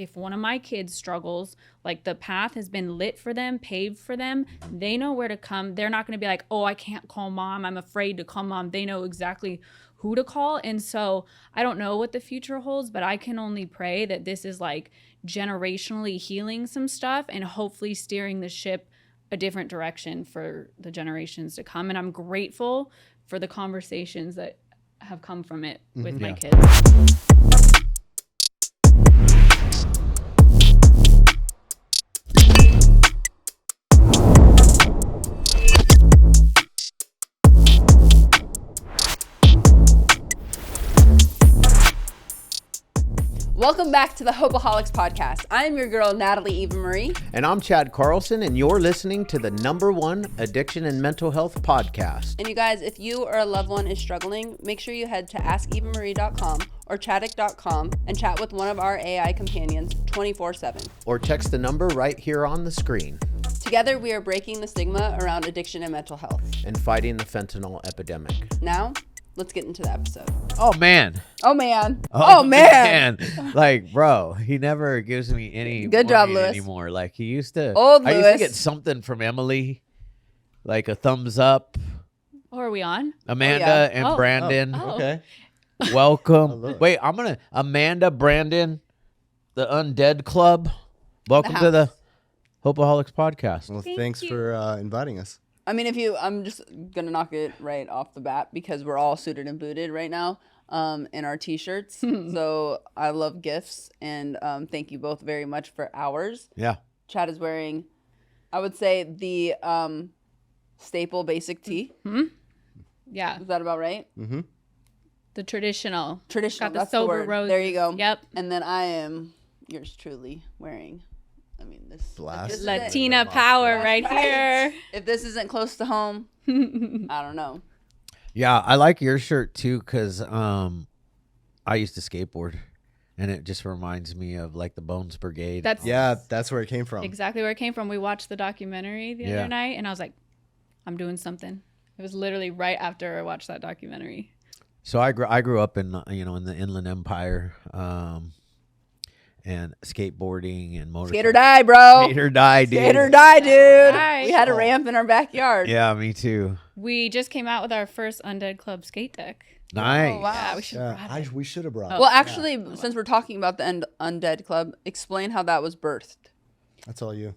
if one of my kids struggles, like the path has been lit for them, paved for them, they know where to come. They're not going to be like, oh, I can't call mom, I'm afraid to call mom. They know exactly who to call. And so I don't know what the future holds, but I can only pray that this is like generationally healing some stuff and hopefully steering the ship a different direction for the generations to come. And I'm grateful for the conversations that have come from it with my kids. Welcome back to the Hopeaholics Podcast. I'm your girl, Natalie Eva Marie. And I'm Chad Carlson, and you're listening to the #1 addiction and mental health podcast. And you guys, if you or a loved one is struggling, make sure you head to askevamarie.com or chaddick.com and chat with one of our AI companions 24/7. Or text the number right here on the screen. Together, we are breaking the stigma around addiction and mental health. And fighting the fentanyl epidemic. Now, let's get into the episode. Oh, man. Oh, man. Oh, man. Like, bro, he never gives me any Good job, warning Lewis. anymore. Like, he used to. Old I used Lewis. to get something from Emily, like a thumbs up. Oh, are we on? Amanda and Brandon. Oh. Okay. Welcome. Wait, Amanda, Brandon, the Undead Club. Welcome to the Hopeaholics Podcast. Well, Thank thanks you. for inviting us. I mean, I'm just going to knock it right off the bat because we're all suited and booted right now in our t-shirts. So I love gifts and thank you both very much for ours. Yeah. Chad is wearing, I would say, the staple basic tee. Yeah. Is that about right? Mm-hmm. The traditional. Traditional. Got the That's sober the word. rose. There you go. Yep. And then I am yours truly wearing, this Blast. this Latina power right here. If this isn't close to home, I don't know. Yeah, I like your shirt too because I used to skateboard, and it just reminds me of like the Bones Brigade. That's That's where it came from. exactly where it came from. We watched the documentary the other night, and I was like, I'm doing something. It was literally right after I watched that documentary. So I grew up in in the Inland Empire, and skateboarding and motorcycle. Skate or die, bro. Skate or die, dude. Skate or die, dude. Die. We had a ramp in our backyard. Yeah, me too. We just came out with our first Undead Club skate deck. Nice. Oh, wow. Yeah, we should Yeah, have brought it. we should have brought Well, actually, since we're talking about the Undead Club, explain how that was birthed. That's all you.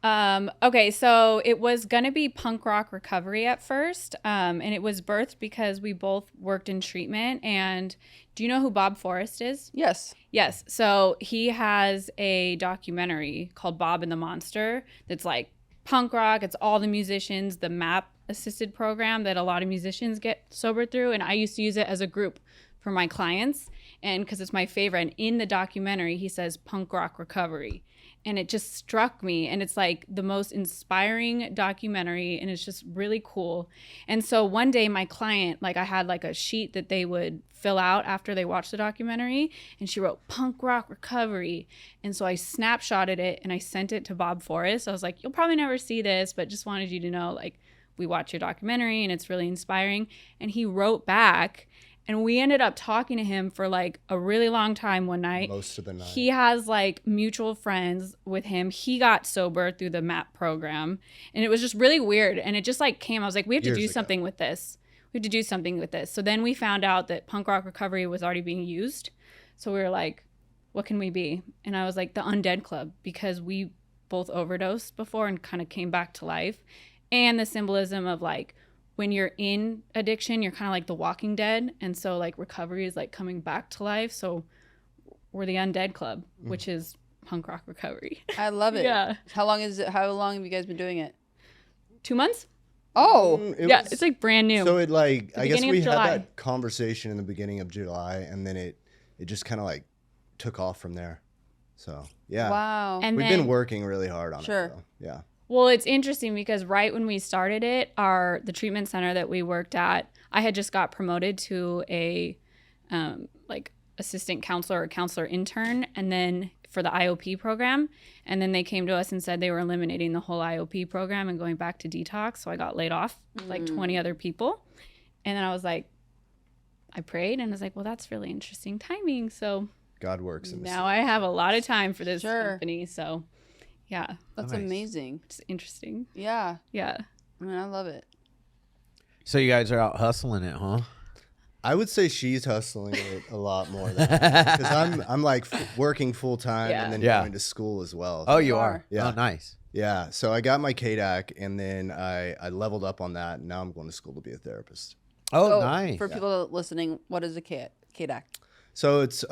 Okay, so it was gonna be punk rock recovery at first, and it was birthed because we both worked in treatment. And do you know who Bob Forrest is? Yes. Yes. So he has a documentary called Bob and the Monster that's like punk rock. It's all the musicians, the MAP assisted program that a lot of musicians get sober through. And I used to use it as a group for my clients. And because it's my favorite. And in the documentary, he says punk rock recovery. And it just struck me. And it's like the most inspiring documentary. And it's just really cool. And so one day my client, like I had like a sheet that they would fill out after they watched the documentary. And she wrote punk rock recovery. And so I snapshotted it and I sent it to Bob Forrest. I was like, you'll probably never see this, but just wanted you to know, like, we watched your documentary and it's really inspiring. And he wrote back. And we ended up talking to him for like a really long time one night. Most of the night. He has like mutual friends with him. He got sober through the MAP program. And it was just really weird. And it just like came. I was like, we have to do something with this. We have to do something with this. So then we found out that punk rock recovery was already being used. So we were like, what can we be? And I was like, the Undead Club, because we both overdosed before and kind of came back to life. And the symbolism of like, when you're in addiction, you're kind of like the Walking Dead. And so like recovery is like coming back to life. So we're the Undead Club, which is punk rock recovery. I love it. Yeah. How long have you guys been doing it? 2 months? Oh. It's like brand new. So it like, I guess beginning we of had July. that conversation in the beginning of July, and then it just kind of like took off from there. So yeah. Wow. And We've then, been working really hard on Sure. it though. Yeah. well, it's interesting because right when we started it, the treatment center that we worked at, I had just got promoted to a like assistant counselor or counselor intern, and then for the IOP program. And then they came to us and said they were eliminating the whole IOP program and going back to detox. So I got laid off with like 20 other people. And then I was like, I prayed and I was like, well, that's really interesting timing. So God works in Now I have a lot of time for this Sure. company. So, yeah, That's Nice. amazing. it's interesting. Yeah. Yeah. I mean, I love it. So you guys are out hustling it, huh? I would say she's hustling it a lot more than because I'm like working full time Yeah. and then Yeah. going to school as well. Oh, So, you are. are. Yeah. Oh, nice. yeah. So I got my KDAC and then I leveled up on that. And now I'm going to school to be a therapist. Oh, So, nice. For people listening, what is a KDAC? So it's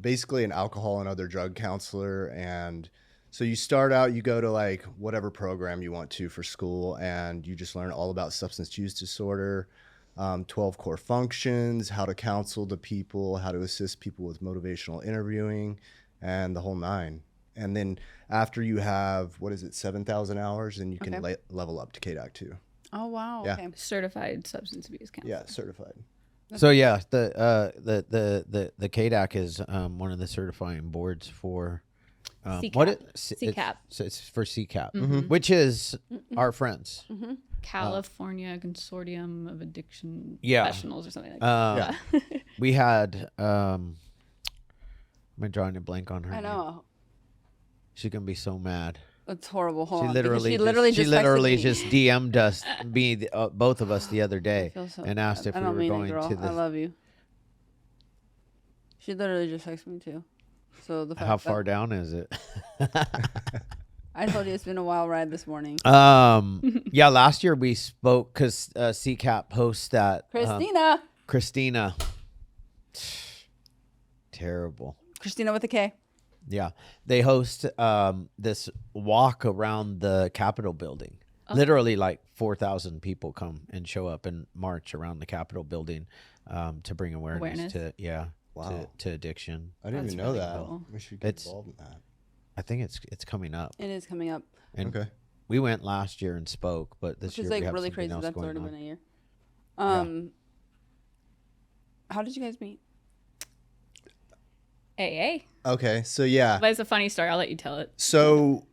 basically an alcohol and other drug counselor. And so you start out, you go to like whatever program you want to for school, and you just learn all about substance use disorder, 12 core functions, how to counsel the people, how to assist people with motivational interviewing, and the whole nine. And then after you have, 7,000 hours, then you can Okay. level up to KDAC 2. Oh, wow. Yeah. Okay. Certified substance abuse counselor. Yeah, certified. So yeah, the KDAC is one of the certifying boards for CCAP. CCAP. CCAP. So it's for CCAP, Mm-hmm. which is our friends. California Consortium of Addiction Yeah. Professionals or something like that. We had am I drawing a blank on her I name? know. She's gonna be so mad. That's horrible. Hold She on. because literally just she literally texted me. just DM'd us, both of us the other day, feel so and asked if I we don't were mean going it, girl. to I the. love you. She literally just texted me too. So the fact How that- far down is it? I told you it's been a wild ride this morning. Yeah, last year we spoke because CCAP hosts that. Christina. Terrible. Christina with a K. Yeah, they host this walk around the Capitol building. Literally, like 4,000 people come and show up and march around the Capitol building to bring awareness. to Wow. to addiction. I didn't That's even know really that. cool. We should get It's- involved in that. I think it's coming up. It is coming up, And Okay. we went last year and spoke, but this which year is we like have really something crazy. else That's going already on. been a year. How did you guys meet? AA. Okay. So yeah. But it's a funny story. I'll let you tell it. So,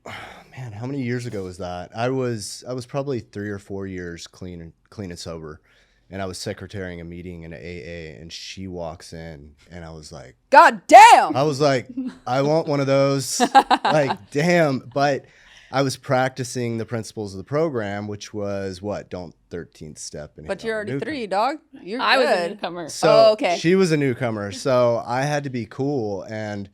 man, how many years ago was that? I was probably 3 or 4 years clean and sober, and I was secretarying a meeting in AA, and she walks in, and I was like, God damn! I want one of those. Like, damn. But I was practicing the principles of the program, which was what? Don't 13th step. And But hit you're on already newcomer. 3, dog. You're I was a good. newcomer. So Oh, okay. she was a newcomer, so I had to be cool and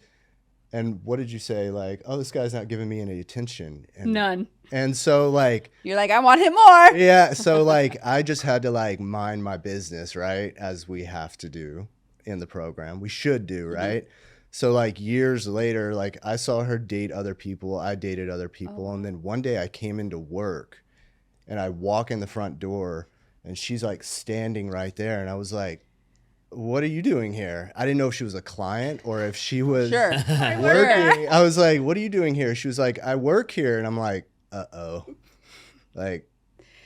what did you say? Like, oh, this guy's not giving me any attention. And, None. And so like, You're like, I want him more. yeah, so like I just had to like mind my business, right? As we have to do in the program. We should do, right? So like years later, like I saw her date other people, I dated other people, and then one day I came into work and I walk in the front door and she's like standing right there and I was like, what are you doing here? I didn't know if she was a client or if she was Sure. working. I was like, what are you doing here? She was like, I work here. And I'm like, uh-oh. Like,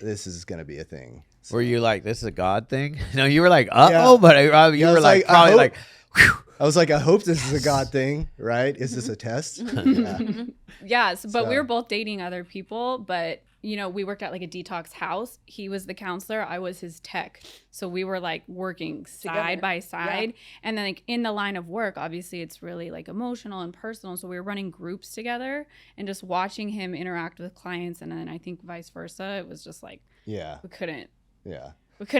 this is going to be a thing. So, Were you like, this is a God thing? No, you were like, uh-oh, Yeah. but you I were was like, like, I probably hope- like, whew. I was like, I hope this is a God thing, right? Is this a test? Yeah. Yeah, but we So- were both dating other people, but you know, we worked at like a detox house. He was the counselor, I was his tech. So we were like working side Together. by side. And then like in the line of work, obviously it's really like emotional and personal. So we were running groups together and just watching him interact with clients, and then I think vice versa. It was just like Yeah. we couldn't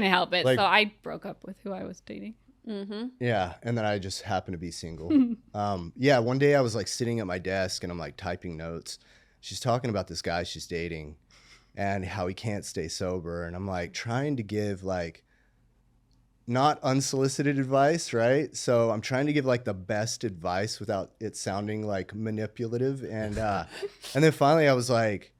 help it. Like- So I broke up with who I was dating. Mm-hmm. Yeah. And then I just happened to be single. Yeah. One day I was like sitting at my desk and I'm like typing notes. She's talking about this guy she's dating and how he can't stay sober. And I'm like trying to give like not unsolicited advice, right? So I'm trying to give like the best advice without it sounding like manipulative. And then finally I was like,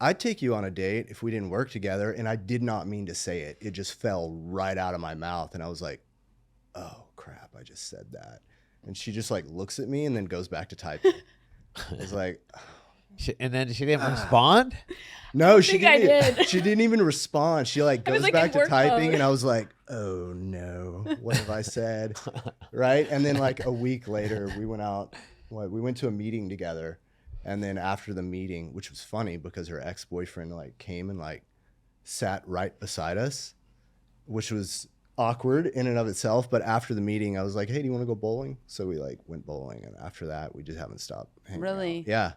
I'd take you on a date if we didn't work together. And I did not mean to say it. It just fell right out of my mouth. And I was like, oh crap, I just said that. And she just like looks at me and then goes back to typing. I was like, And then she didn't respond? no, she think I didn't. did. She didn't even respond. She like I was, goes like, back in to work typing mode. and I was like, oh no, what have I said? Right? And then like a week later we went out, we went to a meeting together. And then after the meeting, which was funny because her ex-boyfriend like came and like sat right beside us, which was awkward in and of itself. But after the meeting, I was like, hey, do you want to go bowling? So we like went bowling. And after that, we just haven't stopped hanging Really? out. Yeah.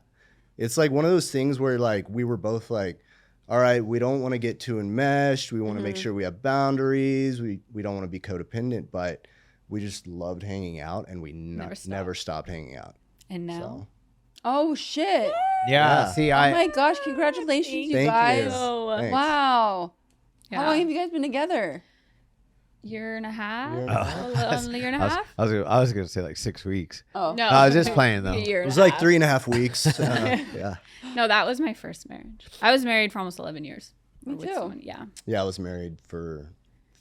It's like one of those things where like we were both like, all right, we don't want to get too enmeshed. We want to make sure we have boundaries. We don't want to be codependent, but we just loved hanging out, and we never stopped hanging out. And now? So, Oh shit! Yeah. See, Oh my gosh! Congratulations, you thank guys! you. Thanks. Wow. Yeah. How long have you guys been together? Year and a half? Year and A year and a half? I was gonna say like 6 weeks. Oh, No. I was just playing though. A year It and was a like half. 3.5 weeks. Yeah. No, that was my first marriage. I was married for almost 11 years. Me With too. someone, yeah. Yeah, I was married for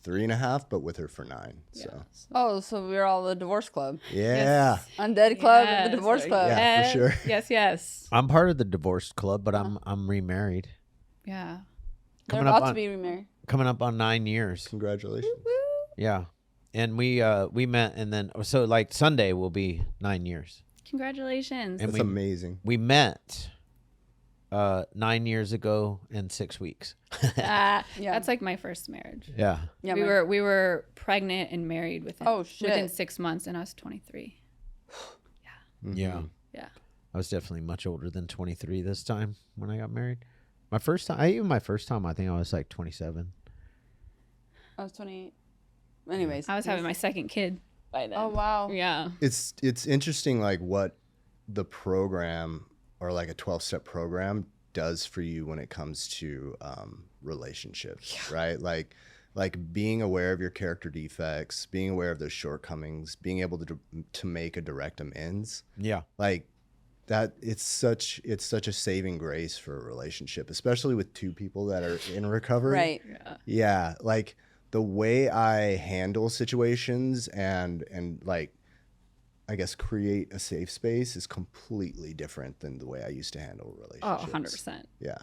3.5, but with her for 9. So Oh, so we're all the divorce club, yeah. Undead Club, and the Yes, divorce club. Yeah, for sure. Yes. I'm part of the divorce club, but I'm remarried. Yeah. They're Coming up about to on- be remarried. Coming up on 9 years. Congratulations. Yeah. And we met, and then so like Sunday will be 9 years. Congratulations. And That's amazing. we met 9 years ago and 6 weeks. Yeah. That's like my first marriage. Yeah. Yeah, we were pregnant and married within Oh, shit. within 6 months, and I was 23. Yeah. Yeah. I was definitely much older than 23 this time when I got married. My first time, I think I was like 27. I was 20. Anyways, I was having my second kid by then. Oh wow. Yeah. It's interesting like what the program or like a 12-step program does for you when it comes to relationships, right? Like being aware of your character defects, being aware of those shortcomings, being able to make a direct amends. Yeah. Like that it's such a saving grace for a relationship, especially with two people that are in recovery. Right. Yeah, like the way I handle situations and like I guess create a safe space is completely different than the way I used to handle Oh, relationships. 100%. Yeah.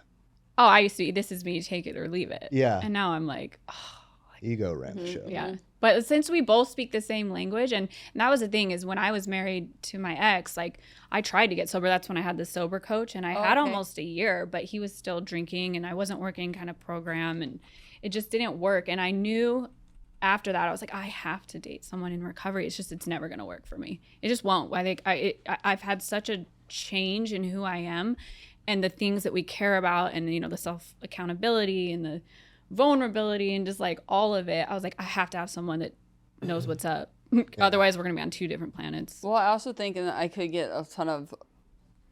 Oh, I used to be, this is me, take it or leave it. Yeah. And now I'm like, oh, Ego ran the show. yeah. But since we both speak the same language, and that was the thing is when I was married to my ex, like I tried to get sober. That's when I had the sober coach, and I had okay. almost a year, but he was still drinking, and I wasn't working kind of program, and it just didn't work. And I knew after that, I was like, I have to date someone in recovery. It's never going to work for me. It just won't. I think I've had such a change in who I am and the things that we care about, and, you know, the self accountability and the vulnerability and just like all of it. I was like, I have to have someone that knows what's up. Otherwise, we're going to be on two different planets. Well, I also think, and I could get a ton of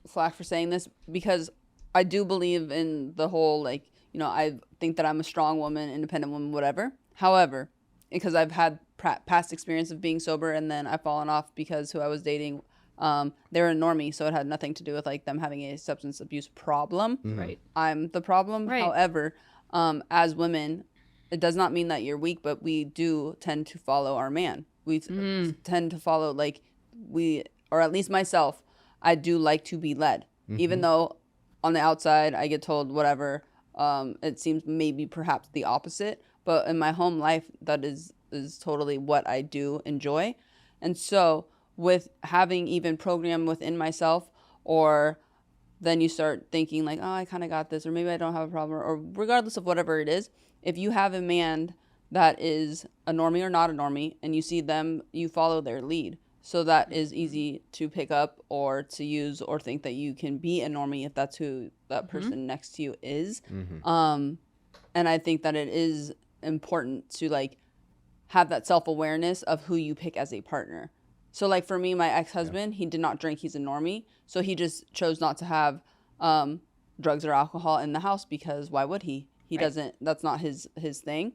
flack for saying this, because I do believe in the whole, like, you know, I think that I'm a strong woman, independent woman, whatever. However, because I've had past experience of being sober, and then I've fallen off because who I was dating, they're a normie, so it had nothing to do with like them having a substance abuse problem. Right. I'm the problem. Right. However, as women, it does not mean that you're weak, but we do tend to follow our man. We tend to follow, like, or at least myself, I do like to be led. Even though on the outside I get told whatever, it seems maybe perhaps the opposite. But in my home life, that is totally what I do enjoy. And so with having even program within myself, or then you start thinking like, oh, I kind of got this, or maybe I don't have a problem, or regardless of whatever it is, if you have a man that is a normie or not a normie, and you see them, you follow their lead. So that is easy to pick up or to use, or think that you can be a normie if that's who that person next to you is. And I think that it is important to like have that self-awareness of who you pick as a partner. So like for me, my ex-husband, he did not drink. He's a normie. So he just chose not to have drugs or alcohol in the house, because why would he? He doesn't, that's not his thing.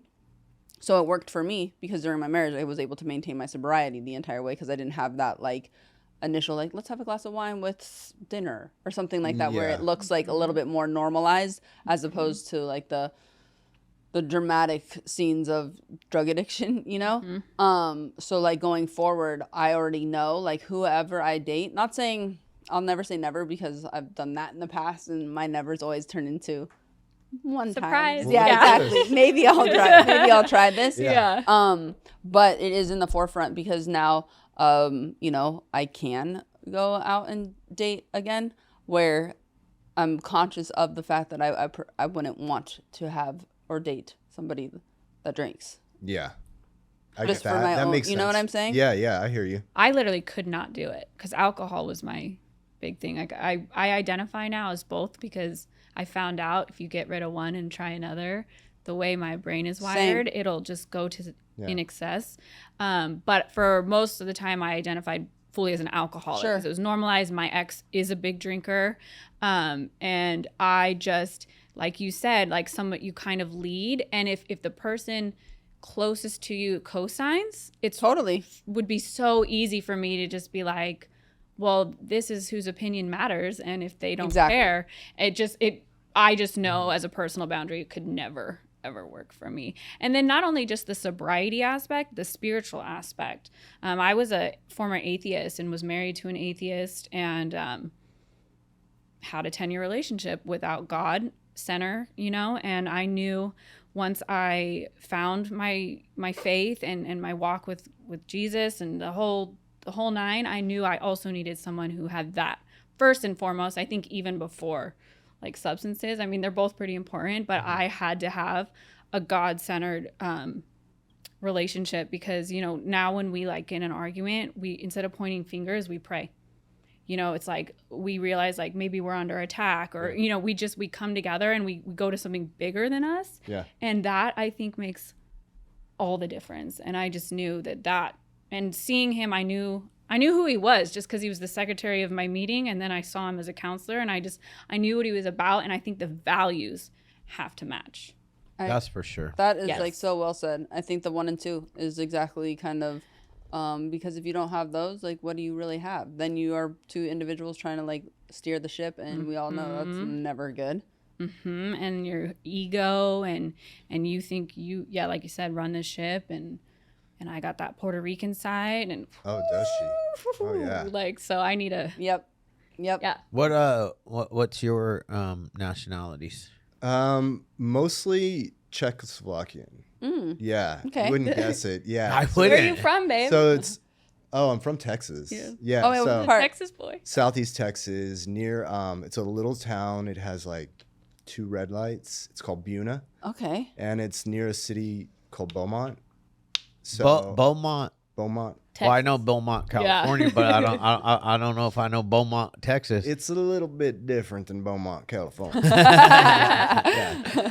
So it worked for me, because during my marriage, I was able to maintain my sobriety the entire way, because I didn't have that like initial, like, let's have a glass of wine with dinner or something like that, where it looks like a little bit more normalized, as opposed to like the dramatic scenes of drug addiction, you know? So like going forward, I already know like whoever I date, not saying I'll never say never, because I've done that in the past, and my nevers always turn into one Surprise. time. Yeah, Yeah. exactly. Maybe I'll try this. Yeah. But it is in the forefront, because now, you know, I can go out and date again, where I'm conscious of the fact that I wouldn't want to have or date somebody that drinks. Yeah. I Just get for my that own, makes you know sense. what I'm saying? Yeah, I hear you. I literally could not do it because alcohol was my big thing. Like I identify now as both because I found out if you get rid of one and try another, the way my brain is wired, it'll just go to in excess. But for most of the time, I identified fully as an alcoholic because it was normalized. My ex is a big drinker, and I just, like you said, like you kind of lead, and if the person closest to you co-signs, it's Totally would be so easy for me to just be like, well, this is whose opinion matters, and if they don't care, I just know as a personal boundary it could never ever work for me. And then not only just the sobriety aspect, the spiritual aspect. I was a former atheist and was married to an atheist and had a 10-year relationship without God center, and I knew once I found my faith and my walk with Jesus and the whole nine, I knew I also needed someone who had that first and foremost. I think even before like substances, I mean, they're both pretty important, but I had to have a God-centered relationship because, now when we like in an argument, we, instead of pointing fingers, we pray. It's like we realize like maybe we're under attack or, we come together and we go to something bigger than us. Yeah. And that I think makes all the difference. And I just knew that and seeing him, I knew who he was just because he was the secretary of my meeting. And then I saw him as a counselor and I knew what he was about. And I think the values have to match. That's for sure. That is like so well said. I think the 1 and 2 is exactly kind of because if you don't have those, like what do you really have? Then you are two individuals trying to like steer the ship, and we all know that's never good. And your ego and you think like you said, run the ship and I got that Puerto Rican side and Oh, does she? Oh yeah. like so I need a Yep. yeah. What's your nationalities? Mostly Czechoslovakian. Yeah. Okay. You wouldn't guess it. Yeah. I Where are wouldn't. you from, babe? So I'm from Texas. Yeah. Oh, wait, so what part? Texas boy. Southeast Texas, near it's a little town. It has like 2 red lights. It's called Buna, Okay. and it's near a city called Beaumont. So Beaumont. Beaumont. Well, I know Beaumont, California, but I don't know if I know Beaumont, Texas. It's a little bit different than Beaumont, California.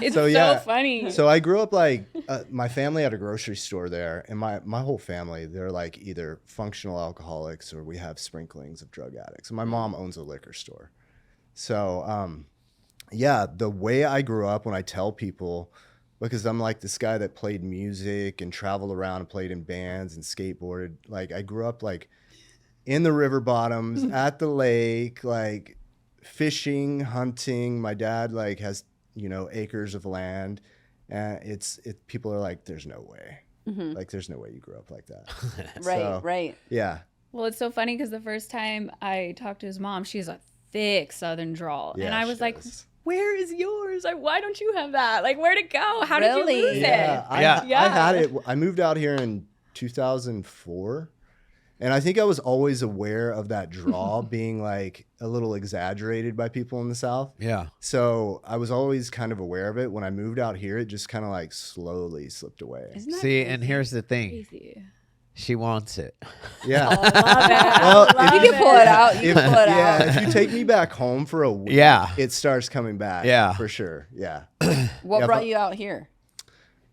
It's So, so yeah. funny. So I grew up like my family had a grocery store there, and my whole family, they're like either functional alcoholics or we have sprinklings of drug addicts. And my mom owns a liquor store. So the way I grew up, when I tell people, because I'm like this guy that played music and traveled around and played in bands and skateboarded, like I grew up like in the river bottoms, at the lake, like fishing, hunting. My dad like has acres of land, and people are like, there's no way, like there's no way you grew up like that. Right. Yeah. Well, it's so funny because the first time I talked to his mom, she's a thick Southern drawl, and I was like, where is yours? Like, why don't you have that? Like, where'd it go? How did you lose it? I had it. I moved out here in 2004. And I think I was always aware of that draw being like a little exaggerated by people in the South. Yeah. So I was always kind of aware of it. When I moved out here, it just kind of like slowly slipped away. Isn't that See, crazy? and here's the thing. Crazy. She wants it. Yeah. Well, you can pull it out. You can pull it out. If you take me back home for a week, it starts coming back. Yeah. For sure. Yeah. What brought you out here?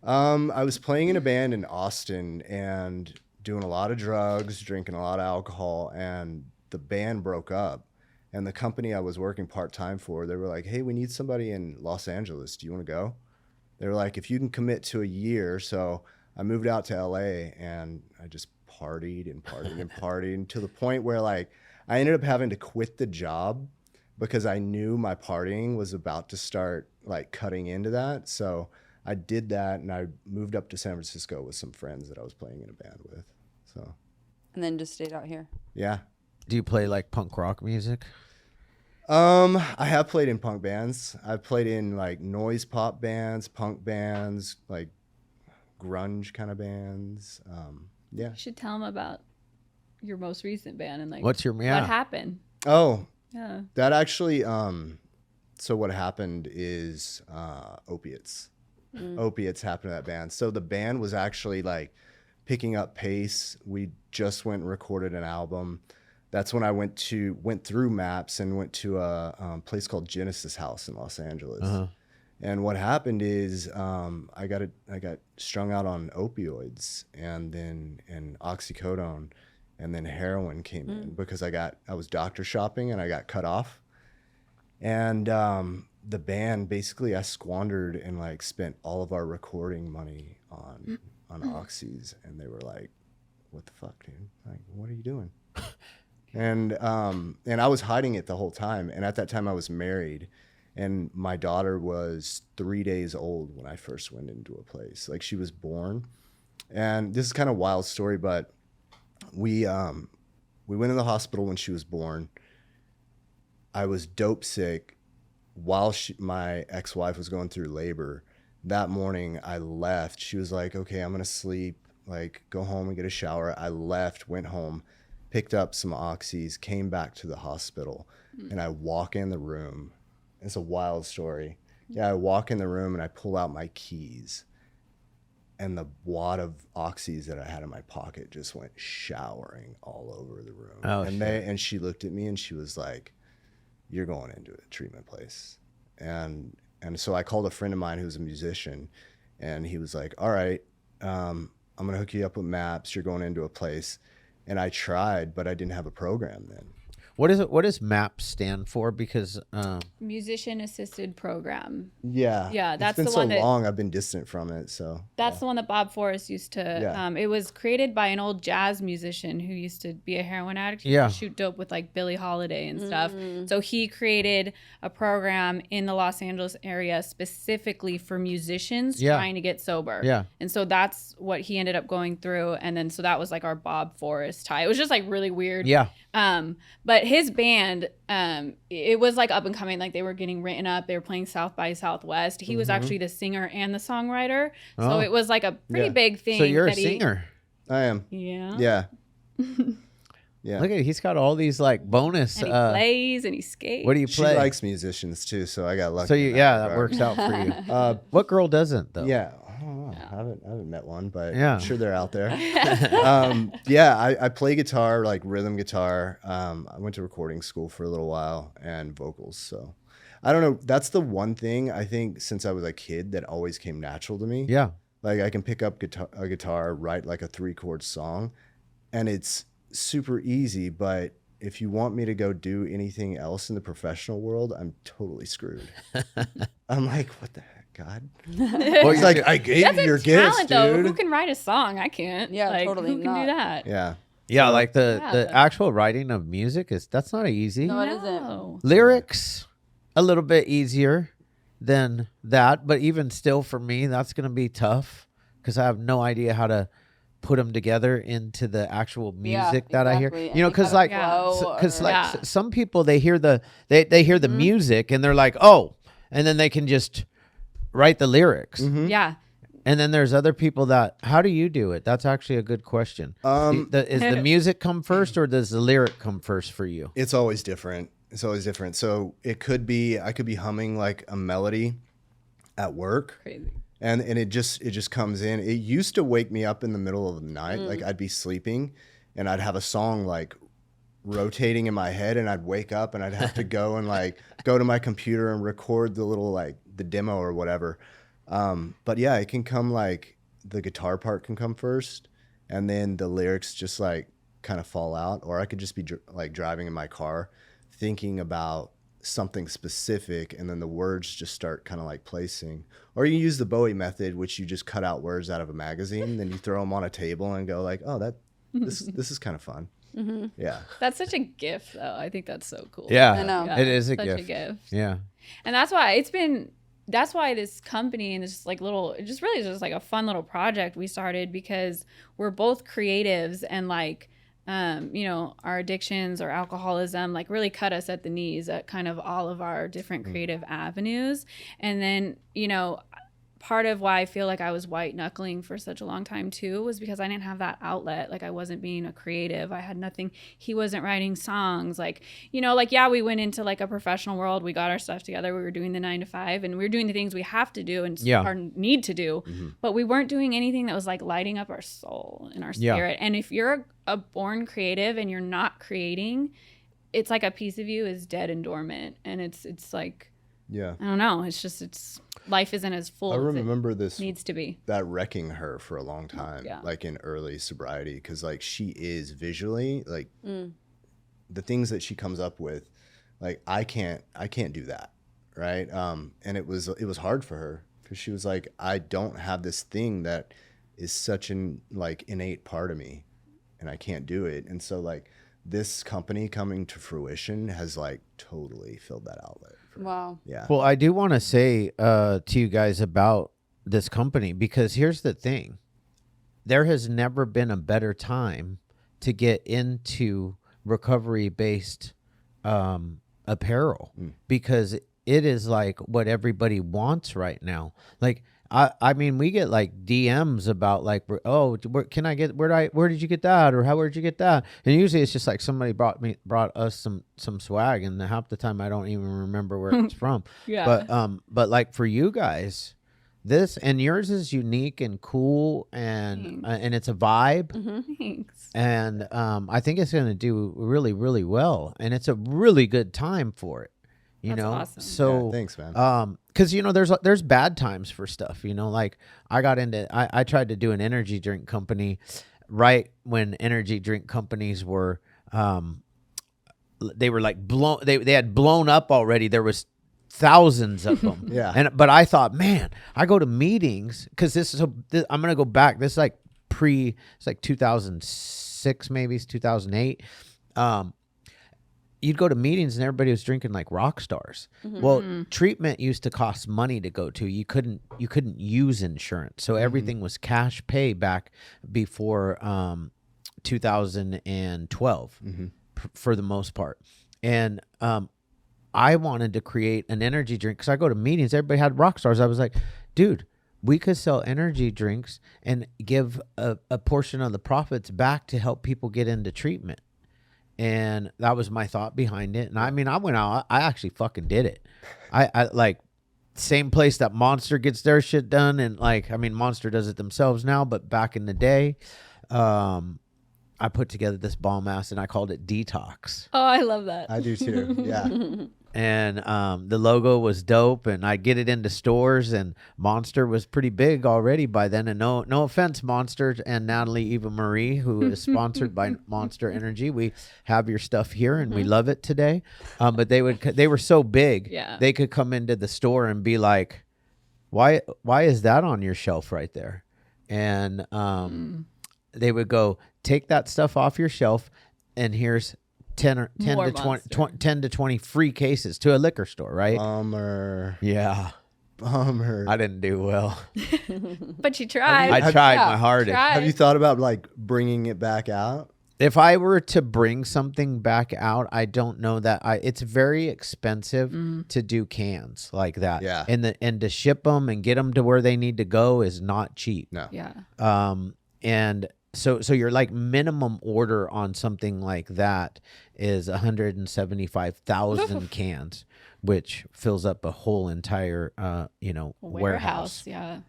I was playing in a band in Austin and doing a lot of drugs, drinking a lot of alcohol, and the band broke up. And the company I was working part-time for, they were like, hey, we need somebody in Los Angeles. Do you want to go? They were like, if you can commit to a year. So I moved out to LA and I just partied and partied and partied to the point where like I ended up having to quit the job because I knew my partying was about to start like cutting into that. So I did that and I moved up to San Francisco with some friends that I was playing in a band with. So. And then just stayed out here. Yeah. Do you play like punk rock music? I have played in punk bands. I've played in like noise pop bands, punk bands, like grunge kind of bands. Yeah. You should tell them about your most recent band and like what happened. Oh, Yeah. that actually, so what happened is Opiates. Opiates happened to that band. So the band was actually like picking up pace. We just went and recorded an album. That's when I went through Maps and went to a place called Genesis House in Los Angeles. And what happened is I got strung out on opioids and oxycodone, and then heroin came in because I was doctor shopping and I got cut off. And the band, basically I squandered and like spent all of our recording money on oxys, and they were like, "What the fuck, dude? Like, what are you doing?" And I was hiding it the whole time. And at that time I was married, and my daughter was 3 days old when I first went into a place. Like, she was born. And this is kind of a wild story, but we went in the hospital when she was born. I was dope sick while my ex-wife was going through labor. That morning I left. She was like, "Okay, I'm going to sleep. Like, go home and get a shower." I left, went home, picked up some oxys, came back to the hospital, and I walk in the room. It's a wild story. Yeah, I walk in the room and I pull out my keys, and the wad of oxys that I had in my pocket just went showering all over the room. Oh, and she looked at me and she was like, "You're going into a treatment place." And so I called a friend of mine who's a musician, and he was like, "All right, I'm going to hook you up with Maps. You're going into a place." And I tried, but I didn't have a program then. What does MAP stand for? Because Musician assisted program. Yeah. Yeah, that's it's been the one so that- long. I've been distant from it. So That's the one that Bob Forrest used to. Yeah. It was created by an old jazz musician who used to be a heroin addict. He Yeah. used to shoot dope with like Billie Holiday and stuff. So he created a program in the Los Angeles area specifically for musicians Yeah. trying to get sober. Yeah. And so that's what he ended up going through. And then so that was like our Bob Forrest tie. It was just like really weird. yeah, But his band, it was like up and coming. Like they were getting written up. They were playing South by Southwest. He was actually the singer and the songwriter. So Oh. it was like a pretty Yeah. big thing. so you're a that singer. I am. Yeah. Yeah. Yeah. Look at he's got all these like bonus. And he plays and he skates. What do you She play? likes musicians too, so I got lucky. so in that regard. works out for you. What girl doesn't though? Yeah. I don't know. I haven't met one, but Yeah. I'm sure they're out there. I play guitar, like rhythm guitar. I went to recording school for a little while and vocals. So I don't know. That's the one thing I think since I was a kid that always came natural to me. Yeah. Like I can pick up a guitar, write like a 3-chord song, and it's super easy. But if you want me to go do anything else in the professional world, I'm totally screwed. I'm like, what the heck, God? Well, He's like, I gave That's you your a talent, gifts, though. dude. Who can write a song? I can't. Yeah, like, totally Who can not. do that? Yeah. Yeah, like the Yeah. actual writing of music that's not easy. No, it isn't. No. Lyrics a little bit easier than that, but even still for me that's going to be tough because I have no idea how to put them together into the actual music that I hear. exactly. You know, And because you like gotta flow because or- like Yeah. some people they hear the music and they're like, "Oh," and then they can just write the lyrics. Yeah. And then there's other people that, how do you do it? That's actually a good question. Is the music come first or does the lyric come first for you? It's always different. It's always different. So I could be humming like a melody at work, Crazy. and it just comes in. It used to wake me up in the middle of the night. Like I'd be sleeping and I'd have a song like rotating in my head, and I'd wake up and I'd have to go and like go to my computer and record the little like the demo or whatever. But yeah, it can come like the guitar part can come first, and then the lyrics just like kind of fall out. Or I could just be like driving in my car thinking about something specific, and then the words just start kind of like placing. Or you use the Bowie method, which you just cut out words out of a magazine, then you throw them on a table and go like, oh, this is kind of fun. Yeah. That's such a gift, though. I think that's so cool. Yeah, I know. Yeah, it is a such gift. a gift. Yeah. And that's why this company and this like little, it just really is just like a fun little project we started because we're both creatives and like, our addictions or alcoholism like really cut us at the knees at kind of all of our different creative avenues. And then, part of why I feel like I was white knuckling for such a long time too was because I didn't have that outlet. Like I wasn't being a creative. I had nothing. He wasn't writing songs. Like, you know, like, yeah, we went into like a professional world. We got our stuff together. We were doing the 9 to 5 and we were doing the things we have to do and our need to do. But we weren't doing anything that was like lighting up our soul and our spirit. And if you're a born creative and you're not creating, it's like a piece of you is dead and dormant. And it's like, I don't know. It's life isn't as full. I remember this needs to be that wrecking her for a long time, like in early sobriety, because like she is visually like the things that she comes up with, like I can't do that, right? And it was hard for her because she was like, I don't have this thing that is such an like innate part of me, and I can't do it. And so like this company coming to fruition has like totally filled that outlet. Wow. Yeah. Well, I do want to say to you guys about this company, because here's the thing. There has never been a better time to get into recovery-based apparel because it is like what everybody wants right now. Like, I mean, we get like DMs about like, oh, where did you get that? Or where'd you get that? And usually it's just like somebody brought us some swag, and half the time I don't even remember where it's from. But like for you guys, this and yours is unique and cool, and it's a vibe. Thanks. And I think it's going to do really, really well, and it's a really good time for it. That's awesome. So thanks, man. Because there's bad times for stuff. Like I tried to do an energy drink company right when energy drink companies were they were like blown. They had blown up already. There was thousands of them. But I thought, man, I go to meetings because I'm gonna go back. This is like it's like 2006, maybe it's 2008. You'd go to meetings and everybody was drinking like rock stars. Well, treatment used to cost money to go to. You couldn't use insurance, so everything was cash pay back before 2012 for the most part. And I wanted to create an energy drink because I go to meetings, everybody had rock stars. I was like, dude, we could sell energy drinks and give a portion of the profits back to help people get into treatment. And that was my thought behind it. And I mean, I went out, I actually fucking did it. I like same place that Monster gets their shit done. And like, I mean, Monster does it themselves now, but back in the day, I put together this bomb ass and I called it Detox. Oh, I love that. I do too. Yeah. And the logo was dope, and I get it into stores, and Monster was pretty big already by then. And no offense, Monster and Natalie Eva Marie, who is sponsored by Monster Energy. We have your stuff here, and we love it today. But they were so big, they could come into the store and be like, why is that on your shelf right there? And they would go, take that stuff off your shelf, and here's 10 to 20 free cases to a liquor store, right? Bummer. Yeah. Bummer. I didn't do well. But you tried. I tried my hardest. Have you thought about like bringing it back out? If I were to bring something back out, I don't know that it's very expensive to do cans like that. Yeah. And to ship them and get them to where they need to go is not cheap. No. Yeah. And so you're like minimum order on something like that is 175,000 cans, which fills up a whole entire warehouse. Yeah.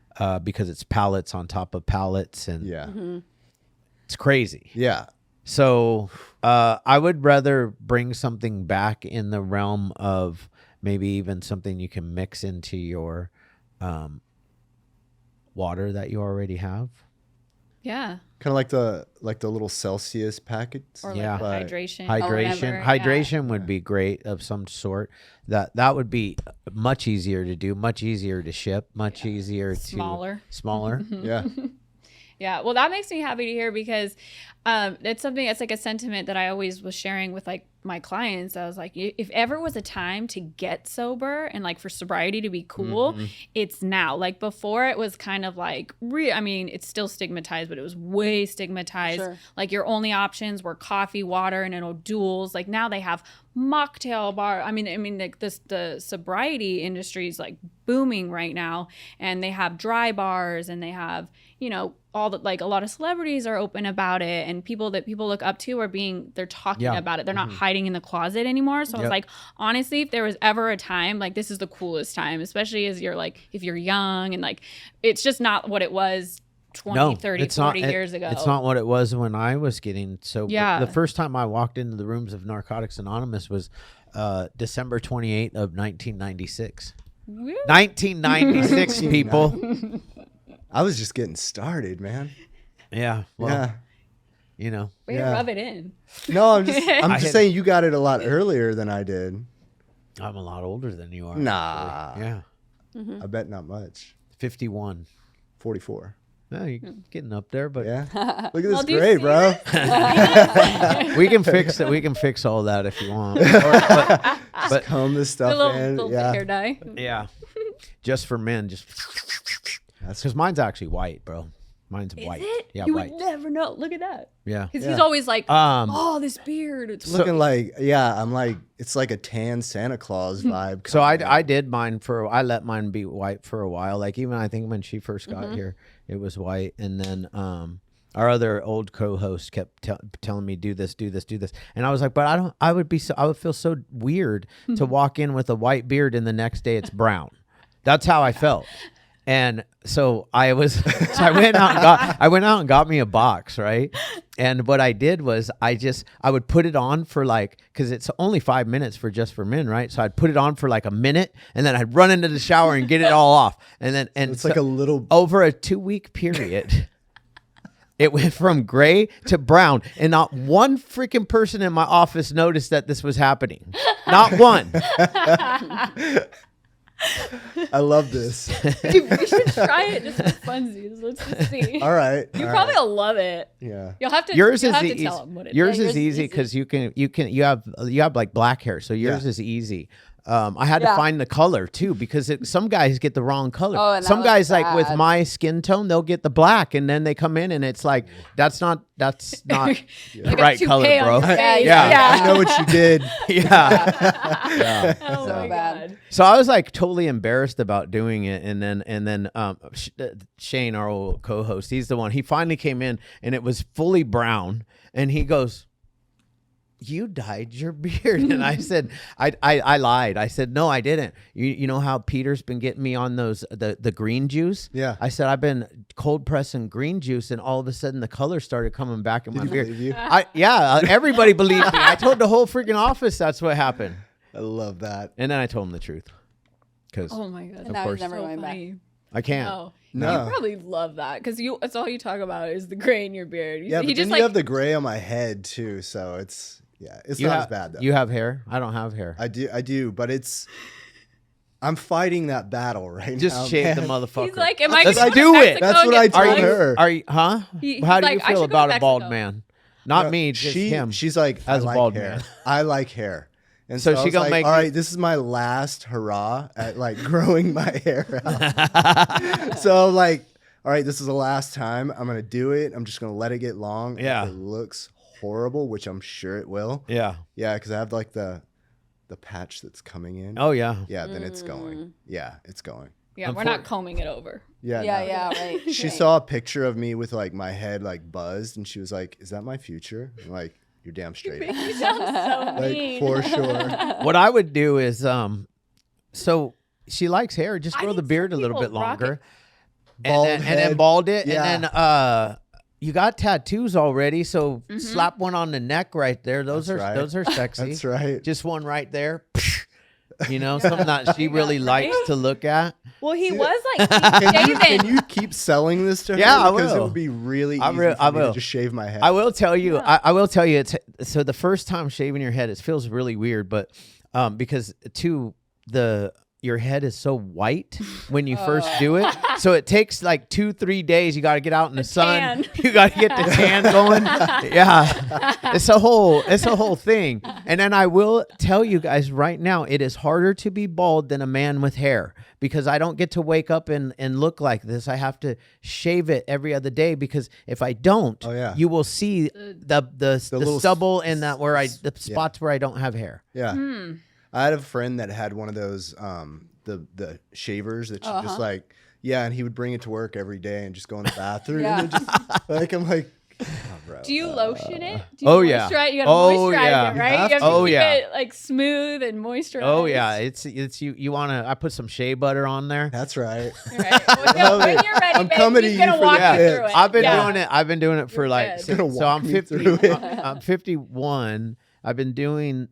Because it's pallets on top of pallets, and it's crazy. Yeah. So I would rather bring something back in the realm of maybe even something you can mix into your water that you already have. Yeah. Kind of like the little Celsius packets. Or Yeah. like hydration. Hydration would be great of some sort. That would be much easier to do, much easier to ship, much easier Smaller. Yeah. Yeah. Well, that makes me happy to hear because it's something that's like a sentiment that I always was sharing with like my clients. I was like, if ever was a time to get sober and like for sobriety to be cool, it's now. Like before it was kind of like, I mean, it's still stigmatized, but it was way stigmatized. Sure. Like your only options were coffee, water, and O'Doul's. Like now they have mocktail bar. I mean, like the sobriety industry is like booming right now, and they have dry bars, and they have, you know, all the, like, a lot of celebrities are open about it, and people that people look up to they're talking about it. They're not hiding in the closet anymore. So I was like, honestly, if there was ever a time, like, this is the coolest time, especially as you're like, if you're young, and like, it's just not what it was 20, 30, 40 years ago. It's not what it was when I was getting sober. Yeah. The first time I walked into the rooms of Narcotics Anonymous was December 28th of 1996. Woo. 1996, people. I was just getting started, man. Yeah. Well, Yeah. you know. Way to rub it in. No, I'm just saying you got it a lot earlier than I did. I'm a lot older than you are. Nah. Yeah. I bet not much. 51. 44. No, you're getting up there, but Yeah. Look at this do you grade, see bro. we can fix it. We can fix all that if you want. But Comb this The stuff little, in. little Yeah. hair dye. yeah, just for men, just That's because mine's actually white, bro. Mine's white. Yeah, You white. would never know. Look at that. Yeah. Because he's always like, Um, oh, this beard. It's looking like, I'm like, it's like a tan Santa Claus vibe. So I did mine I let mine be white for a while. Like even I think when she first got here, it was white, and then our other old co-host kept telling me do this, and I was like, but I would feel so weird to walk in with a white beard and the next day it's brown. That's how I felt. And so I went out and got me a box, right? And what I did was I would put it on for like, cause it's only 5 minutes for Just for Men, right? So I'd put it on for like a minute, and then I'd run into the shower and get it all off. And then, It's like a little. over a 2-week period, it went from gray to brown, and not one freaking person in my office noticed that this was happening. Not one. I love this. Dude, we should try it just for funsies. Let's just see. All right. You all probably right. will love it. Yeah. You'll have to. Yours you'll is have to easy. tell him what it is. Yours Yeah, is easy because you have like black hair, so yours Yeah. is easy. I had to find the color too because some guys get the wrong color. Oh, and that some was guys like with bad. my skin tone, they'll get the black, and then they come in and it's like that's not the Like a right color, toupee on bro. your face. Yeah. I know what you did. Yeah. Oh So my bad. God. So I was like totally embarrassed about doing it, and then Shane, our old co-host, he's the one. He finally came in, and it was fully brown, and he goes, "You dyed your beard," and I said, "I lied." I said, "No, I didn't." You know how Peter's been getting me on those the green juice? Yeah. I said I've been cold pressing green juice, and all of a sudden the color started coming back in my Did he beard. believe you? Everybody believed me. I told the whole freaking office that's what happened, I love that. and then I told him the truth because Oh my God. And now course. he's never So going back. funny. I can't. No. No. You probably love that because that's all you talk about is the gray in your beard. Yeah, but he then just you have the gray on my head too, so it's not as bad though. You have hair. I don't have hair. I do, but I'm fighting that battle right now. Just shave the man. motherfucker. He's like, am I Let's gonna do go to it. Mexico That's and what I get told plugs? her. Are you, huh? He's How do like, you I feel should go to about a bald Mexico. man? Not No, me, just him. She's like, As a I like bald hair. man. I like hair. And So so, she I was gonna like, make all you- right, this is my last hurrah at like growing my hair out. So like, all right, this is the last time I'm gonna do it. I'm just gonna let it get long. Yeah. If it looks horrible, which I'm sure it will. Yeah. Yeah, because I have like the patch that's coming in. Oh yeah. Yeah, then it's going. Yeah, it's going. Yeah, we're not combing it over. Yeah. Yeah, no. yeah, right. She right. saw a picture of me with like my head like buzzed, and she was like, "Is that my future?" I'm like, "You're damn straight." You sound so Like mean. for sure. What I would do is, so she likes hair. Just I grow the think beard a some little bit people rock longer, Bald and then head. bald it, Yeah. and then you got tattoos already, so slap one on the neck right there. Those That's are right. those are sexy. That's right. Just one right there. You know, something that she really likes to look at. Well, he was like Can shaving. you keep selling this to her? Yeah, I Because it will. would be really I easy will- for I me will. to just shave my head. I will tell you. I will tell you. It's so the first time shaving your head, it feels really weird, but because your head is so white when you first do it, so it takes like 2-3 days. You got to get out in the sun. tan. You got to get the tan going. Yeah, it's a whole thing. And then I will tell you guys right now, it is harder to be bald than a man with hair because I don't get to wake up and look like this. I have to shave it every other day because if I don't, Oh, yeah. you will see the little stubble and that the spots where I don't have hair. Yeah. I had a friend that had one of those the shavers that you just like. Yeah, and he would bring it to work every day and just go in the bathroom and just like I'm like, oh, bro. Do you lotion it? Do you yeah. moisturize? You gotta moisturize it, right? You have You have to to. keep Yeah. it like smooth and moisturized. Oh yeah, it's you want to. I put some shea butter on there. That's right. Right. Well, when you're ready, I'm babe, coming he's to you gonna for walk the you tips. through it. I've been Yeah. doing it. I've been doing it for You're like good. Gonna so walk I'm me 50. through it. I'm 51. I've been doing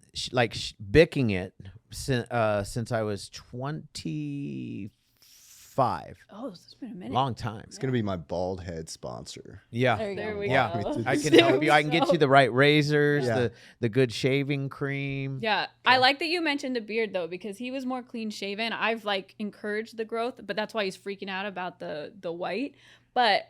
bicking it since I was 25. Oh, it's been a minute. Long time. It's gonna be my bald head sponsor. Yeah. There you There go. we Yeah. go. I can There help we you. I can get go. you the right razors, Yeah. the good shaving cream. Yeah, I like that you mentioned the beard though, because he was more clean shaven. I've like encouraged the growth, but that's why he's freaking out about the white. But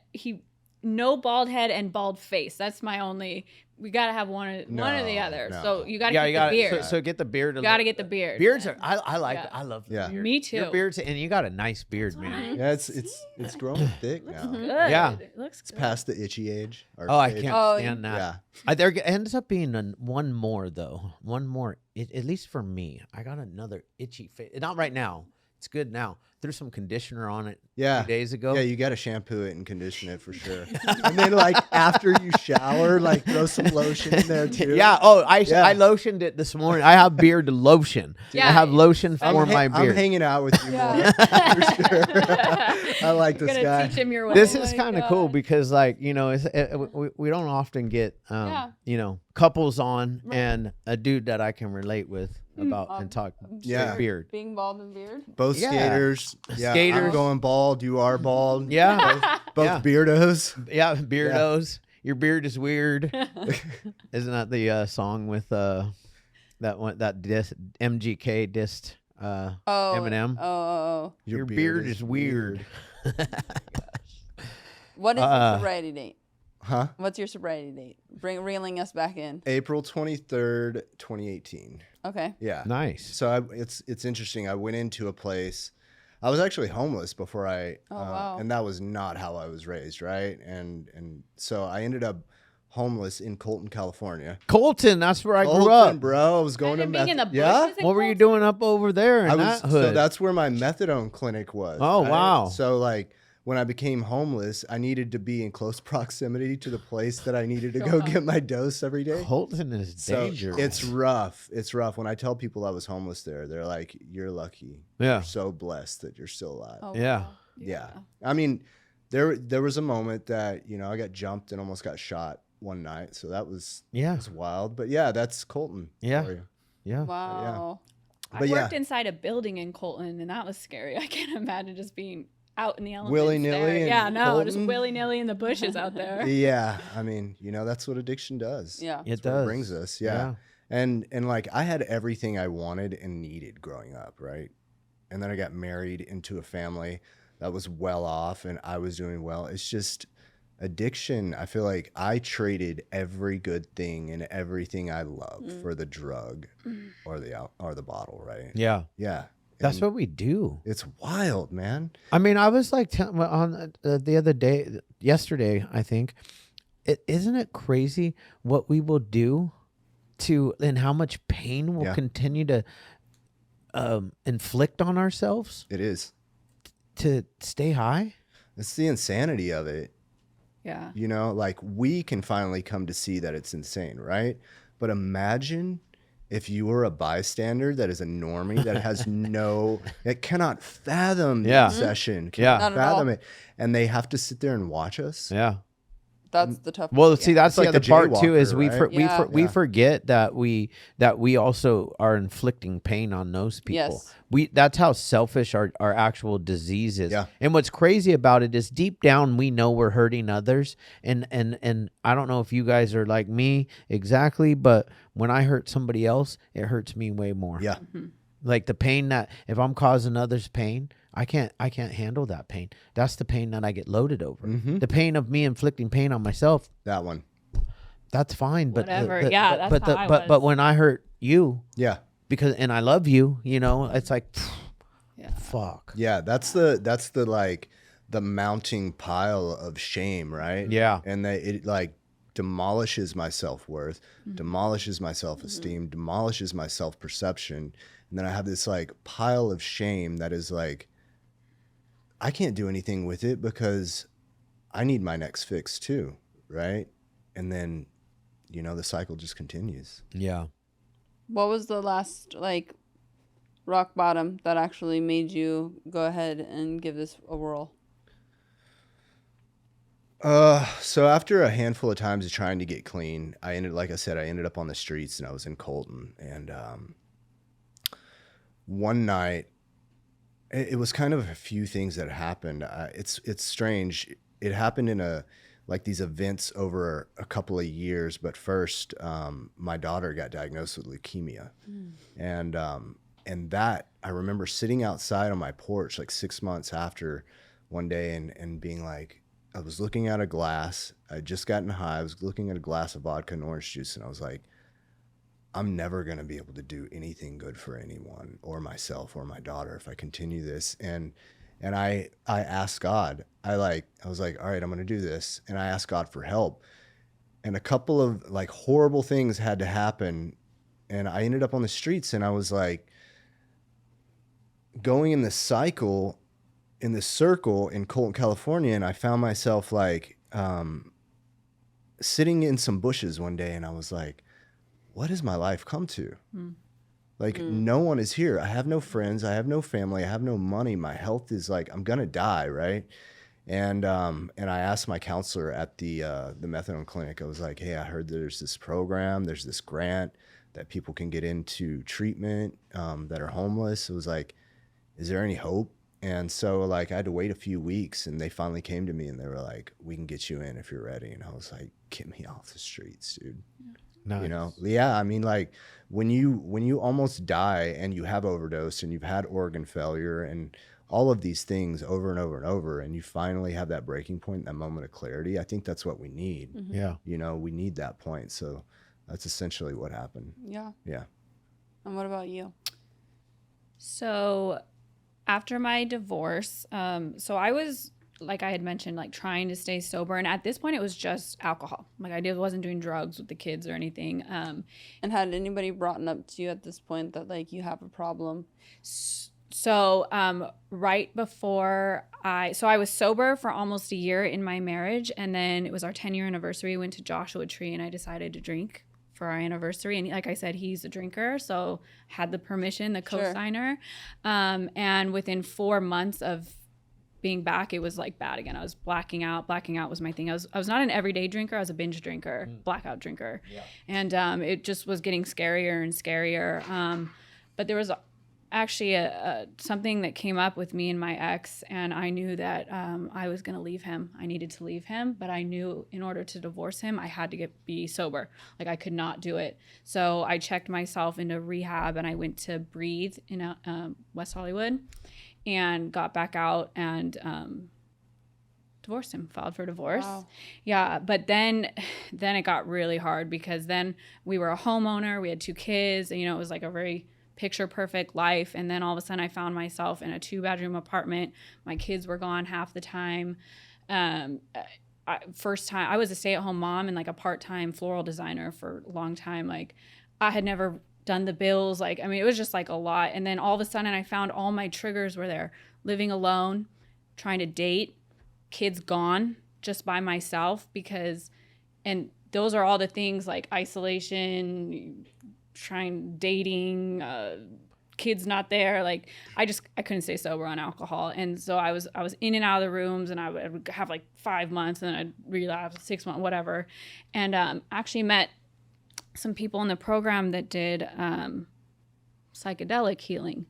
no bald head and bald face. That's my only. We gotta have one or the other. No. So you gotta Yeah, keep you the got beard. So get the beard. You gotta get the beard. Beards are. I like. Yeah. I love. Yeah. The beard. Me too. Your beard's and you got a nice beard, man. Yeah, it's growing thick now. Good. Yeah. It looks It's good. past the itchy age. or Oh, I age. can't Oh, stand that. Yeah. There ends up being one more though. One more, at least for me. I got another itchy face. Not right now. It's good now. Threw some conditioner on it Yeah. 2 days ago. Yeah, you got to shampoo it and condition it for sure. And then, like, after you shower, like, throw some lotion in there, too. Yeah. Oh, I Yeah. lotioned it this morning. I have beard lotion. Yeah. I have lotion I'm for my I'm beard. hanging out with you Yeah. more, for sure. I like You're this gonna guy. teach him your way. This Oh is my kind of God. cool because, like, you know, we don't often get, Yeah. you know, couples on and a dude that I can relate with about and talk Yeah. beard. Being bald and beard. Both Yeah. skaters. Yeah, Skaters. I'm going bald. You are bald. Yeah. Both Yeah. beardos. Yeah, beardos. Your beard is weird. Isn't that the song with that one that MGK dissed Eminem? Oh. Your beard is weird. What is your sobriety date? Huh? What's your sobriety date? Reeling us back in. April 23rd, 2018. Okay. Yeah. Nice. So it's interesting. I went into a place. I was actually homeless before wow. and that was not how I was raised, right? And so I ended up homeless in Colton, California. Colton, that's where I grew Colton, up. bro. I was going Imagine to being in the bushes. yeah. in What were you Colton? doing up over there in that hood? So that's where my methadone clinic was. Oh, right? wow. So like when I became homeless, I needed to be in close proximity to the place that I needed to go get my dose every day. Colton is So dangerous. it's rough. It's rough. When I tell people I was homeless there, they're like, "You're lucky. yeah. You're so blessed that you're still alive." Oh, Yeah. wow. Yeah. I mean, there was a moment that, I got jumped and almost got shot one night. So that was Yeah. wild. But yeah, that's Colton. Yeah. for you. Yeah. Wow. I But worked yeah. inside a building in Colton, and that was scary. I can't imagine just being out in the elements. Willy-nilly there. in Yeah, no, just Colton? willy nilly in the bushes out there. Yeah. I mean, that's what addiction does. Yeah. It That's what does. brings us. Yeah. And like I had everything I wanted and needed growing up, right? And then I got married into a family that was well off and I was doing well. It's just addiction. I feel like I traded every good thing and everything I love for the drug or the bottle, right? Yeah. Yeah. That's And what we do. it's wild, man. I mean, I was like on the other day, yesterday, I think. Isn't it crazy what we will do and how much pain we'll Yeah. continue to inflict on ourselves It is. to stay high? It's the insanity of it. Yeah. Like we can finally come to see that it's insane, right? But imagine if you were a bystander that is a normie that has that cannot fathom the Yeah. obsession, Yeah. cannot Not at fathom all. it, and they have to sit there and watch us. Yeah. That's the tough Well, part. see, that's It's like the other the part too. jaywalker, Is we right? we Yeah. forget that we also are inflicting pain on those people. Yes. That's how selfish our actual disease is. Yeah. And what's crazy about it is deep down we know we're hurting others. And I don't know if you guys are like me exactly, but when I hurt somebody else, it hurts me way more. Yeah. Like the pain that if I'm causing others pain, I can't handle that pain. That's the pain that I get loaded over. Mm-hmm. The pain of me inflicting pain on myself, That one. that's fine. But Whatever. the- Yeah, but, that's but, how I but was. when I hurt you Yeah. and I love you, it's like Yeah. fuck. Yeah. That's the like the mounting pile of shame, right? Yeah. And it like demolishes my self-worth, demolishes my self-esteem, demolishes my self-perception. And then I have this like pile of shame that is like, I can't do anything with it because I need my next fix too, right? And then, you know, the cycle just continues. Yeah. What was the last like rock bottom that actually made you go ahead and give this a whirl? So after a handful of times of trying to get clean, like I said, I ended up on the streets and I was in Colton. And one night, it was kind of a few things that happened. It's strange. It happened in like these events over a couple of years. But first, my daughter got diagnosed with leukemia, and that I remember sitting outside on my porch like 6 months after one day and being like, I was looking at a glass. I'd just gotten high. I was looking at a glass of vodka and orange juice, and I was like, I'm never going to be able to do anything good for anyone or myself or my daughter if I continue this. And I asked God. I was like, all right, I'm going to do this. And I asked God for help. And a couple of like horrible things had to happen. And I ended up on the streets, and I was like going in this cycle, in this circle in Colton, California. And I found myself like sitting in some bushes one day, and I was like, what has my life come to? Like, no one is here. I have no friends. I have no family. I have no money. My health is like, I'm going to die. Right. And I asked my counselor at the methadone clinic, I was like, hey, I heard there's this program, there's this grant that people can get into treatment that are homeless. It was like, is there any hope? And so like I had to wait a few weeks, and they finally came to me and they were like, we can get you in if you're ready. And I was like, get me off the streets, dude. Nice. You know? Yeah. I mean, like when you almost die and you have overdose and you've had organ failure and all of these things over and over and over, and you finally have that breaking point, that moment of clarity, I think that's what we need. Yeah. You know, we need that point. So that's essentially what happened. Yeah. Yeah. And what about you? So after my divorce, so I was, like I had mentioned, like trying to stay sober. And at this point, it was just alcohol. Like wasn't doing drugs with the kids or anything. And had anybody brought up to you at this point that like you have a problem? So right before I was sober for almost a year in my marriage. And then it was our 10-year anniversary. We went to Joshua Tree, and I decided to drink for our anniversary. And like I said, he's a drinker, so had the permission, the co-signer. Sure. And within 4 months of being back, it was like bad again. I was blacking out. Blacking out was my thing. I was not an everyday drinker. I was a binge drinker, blackout drinker. Yeah. And it just was getting scarier and scarier. But there was actually something that came up with me and my ex, and I knew that I was going to leave him. I needed to leave him, but I knew in order to divorce him, I had to be sober. Like I could not do it. So I checked myself into rehab, and I went to Breathe in West Hollywood, and got back out and divorced him, filed for divorce. Wow. Yeah, but then it got really hard, because then we were a homeowner, we had 2 kids, and it was like a very picture perfect life. And then all of a sudden I found myself in a 2-bedroom apartment. My kids were gone half the time. First time I was a stay-at-home mom and like a part-time floral designer for a long time. Like I had never done the bills. Like, I mean, it was just like a lot. And then all of a sudden I found all my triggers were there: living alone, trying to date, kids gone, just by myself, and those are all the things like isolation, dating, kids not there. Like I couldn't stay sober on alcohol. And so I was in and out of the rooms, and I would have like 5 months, and then I'd relapse, 6 months, whatever. And actually met some people in the program that did psychedelic healing.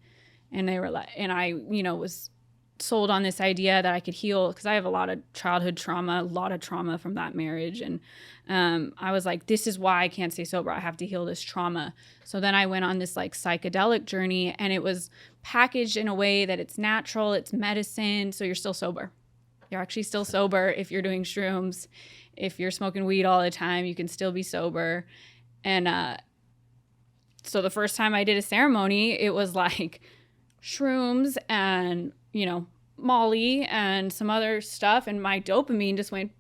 And they were like, and I, was sold on this idea that I could heal, because I have a lot of childhood trauma, a lot of trauma from that marriage. And I was like, this is why I can't stay sober. I have to heal this trauma. So then I went on this like psychedelic journey, and it was packaged in a way that it's natural, it's medicine. So you're still sober. You're actually still sober if you're doing shrooms. If you're smoking weed all the time, you can still be sober. And so the first time I did a ceremony, it was like shrooms and, Molly and some other stuff, and my dopamine just went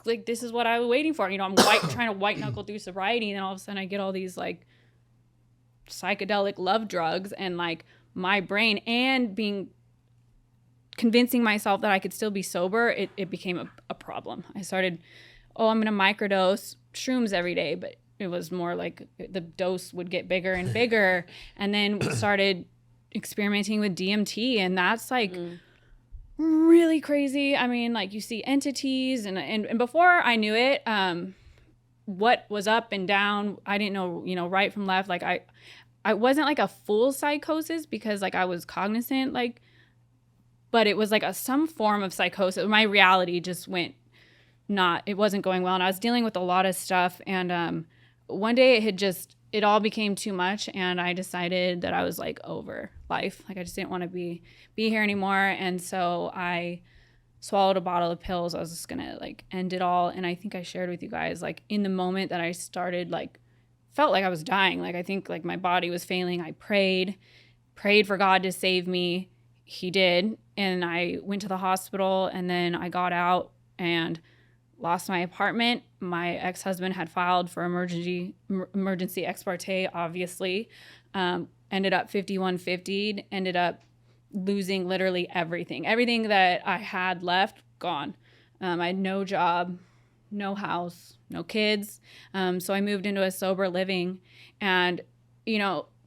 like, this is what I was waiting for. I'm trying to white knuckle through sobriety, and then all of a sudden I get all these like psychedelic love drugs and like my brain and convincing myself that I could still be sober, it became a problem. I started, I'm going to microdose shrooms every day, but it was more like the dose would get bigger and bigger. And then we started experimenting with DMT, and that's like really crazy. I mean, like you see entities and before I knew it, what was up and down, I didn't know, right from left. Like I wasn't like a full psychosis because like I was cognizant, like, but it was like some form of psychosis. My reality just it wasn't going well. And I was dealing with a lot of stuff. And one day it all became too much. And I decided that I was like over life. Like I just didn't want to be here anymore. And so I swallowed a bottle of pills. I was just going to like end it all. And I think I shared with you guys, like in the moment that I started, like felt like I was dying. Like I think like my body was failing. I prayed for God to save me. He did. And I went to the hospital, and then I got out and lost my apartment. My ex-husband had filed for emergency ex parte, obviously. Ended up 5150'd, ended up losing literally everything. Everything that I had left, gone. I had no job, no house, no kids. So I moved into a sober living. And,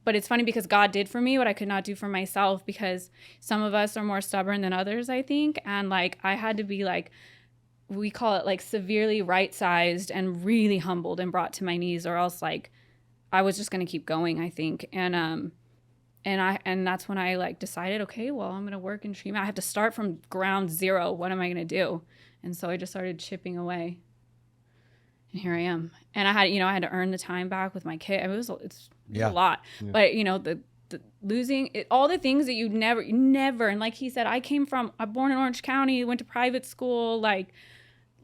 but it's funny because God did for me what I could not do for myself, because some of us are more stubborn than others, I think. And like, I had to be like, we call it like severely right-sized and really humbled and brought to my knees, or else like I was just going to keep going, I think. And that's when I like decided, okay, well, I'm going to work in treatment. I have to start from ground zero. What am I going to do? And so I just started chipping away. And here I am. And I had to earn the time back with my kid. I mean, it's a lot. Yeah. But the losing it, all the things that you never, and like he said, I'm born in Orange County, went to private school, like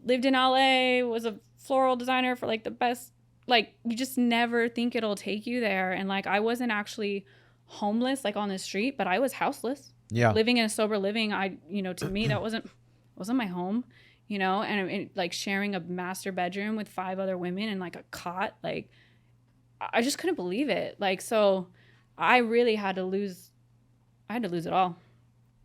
lived in LA, was a floral designer for like the best, like you just never think it'll take you there. And like, I wasn't actually homeless, like on the street, but I was houseless. Yeah. Living in a sober living, to me, that wasn't my home. And like sharing a master bedroom with 5 other women and like a cot, like I just couldn't believe it. Like, so I really had to lose it all.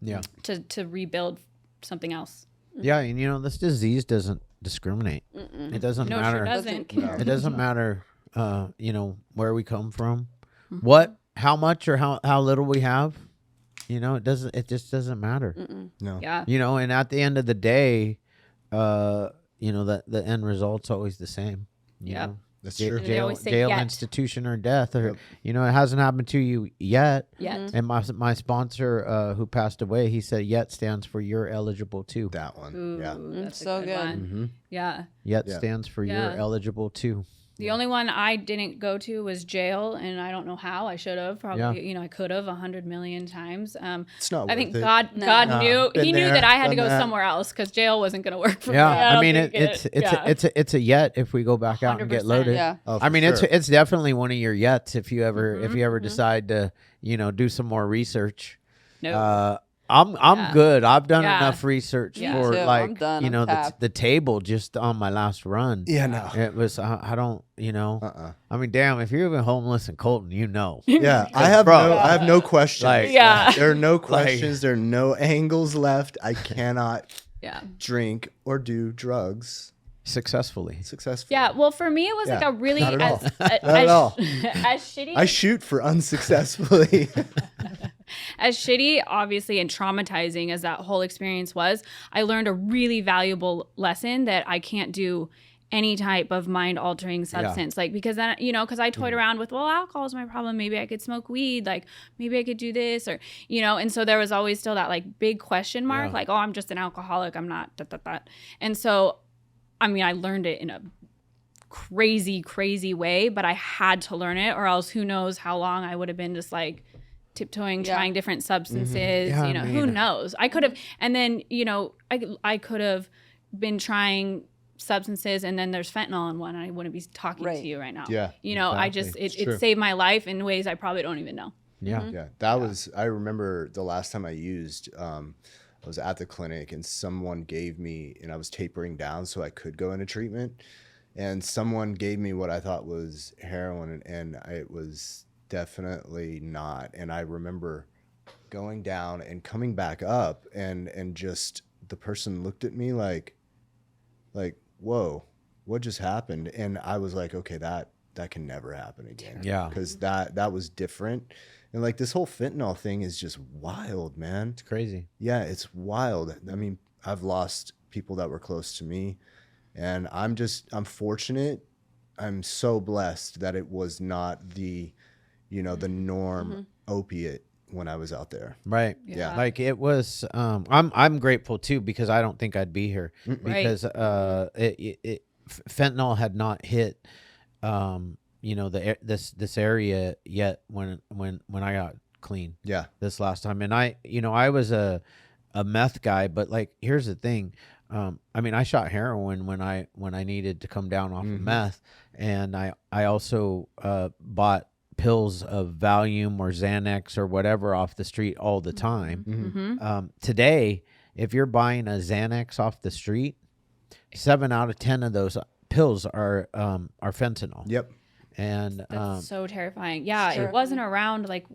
Yeah. To rebuild something else. Yeah. And this disease doesn't discriminate. It doesn't matter. Sure doesn't. It doesn't matter, where we come from, how much or how little we have, it just doesn't matter. No. Yeah. And at the end of the day, the end result's always the same. Yeah, that's true. Jail, institution, or death, or it hasn't happened to you yet. And my sponsor, who passed away, he said, "Yet" stands for "you're eligible too." That one. Ooh, that's so good. Mm-hmm. Yeah. Yet stands for "you're eligible too." The only one I didn't go to was jail, and I don't know how. I should have probably, I could have 100 million times. It's not. I think God knew. He knew that I had to go somewhere else because jail wasn't going to work for me. I mean, it's a yet if we go back out and get loaded. Yeah. Oh, I mean, it's definitely one of your yets if you ever decide to do some more research. No. I'm good. I've done enough research for like the table just on my last run. Yeah, no, it was. I don't. I mean, damn. If you're even homeless in Colton, Yeah, I have no questions. Like, there are no questions. There are no angles left. I cannot. Drink or do drugs successfully. Yeah. Well, for me, it was like a really not at all. As shitty. I shoot for unsuccessfully. As shitty, obviously, and traumatizing as that whole experience was, I learned a really valuable lesson that I can't do any type of mind-altering substance. Like, because then, because I toyed around with, well, alcohol is my problem. Maybe I could smoke weed. Like, maybe I could do this, or, and so there was always still that, like, big question mark. Like, oh, I'm just an alcoholic. I'm not, And so, I mean, I learned it in a crazy, crazy way, but I had to learn it, or else who knows how long I would have been just, like, tiptoeing, trying different substances, who knows? I could have, and then, I could have been trying substances, and then there's fentanyl in one, and I wouldn't be talking to you right now. Yeah. Exactly. It saved my life in ways I probably don't even know. Yeah. Mm-hmm. Yeah. That was, I remember the last time I used, I was at the clinic and someone gave me, and I was tapering down so I could go into treatment. And someone gave me what I thought was heroin, and it was definitely not. And I remember going down and coming back up, and just the person looked at me like, whoa, what just happened? And I was like, okay, that can never happen again. Yeah. Because that was different. And like this whole fentanyl thing is just wild, man. It's crazy. Yeah, it's wild. I mean, I've lost people that were close to me, and I'm fortunate. I'm so blessed that it was not the norm opiate when I was out there. Right. Yeah. Like it was, I'm grateful too, because I don't think I'd be here because, fentanyl had not hit, this area yet when I got clean. Yeah. This last time. And I was a meth guy, but like, here's the thing. I mean, I shot heroin when I needed to come down off of meth, and I also bought pills of Valium or Xanax or whatever off the street all the time. Today, if you're buying a Xanax off the street, 7 out of 10 of those pills are fentanyl. Yep. And That's so terrifying. Yeah, it wasn't around like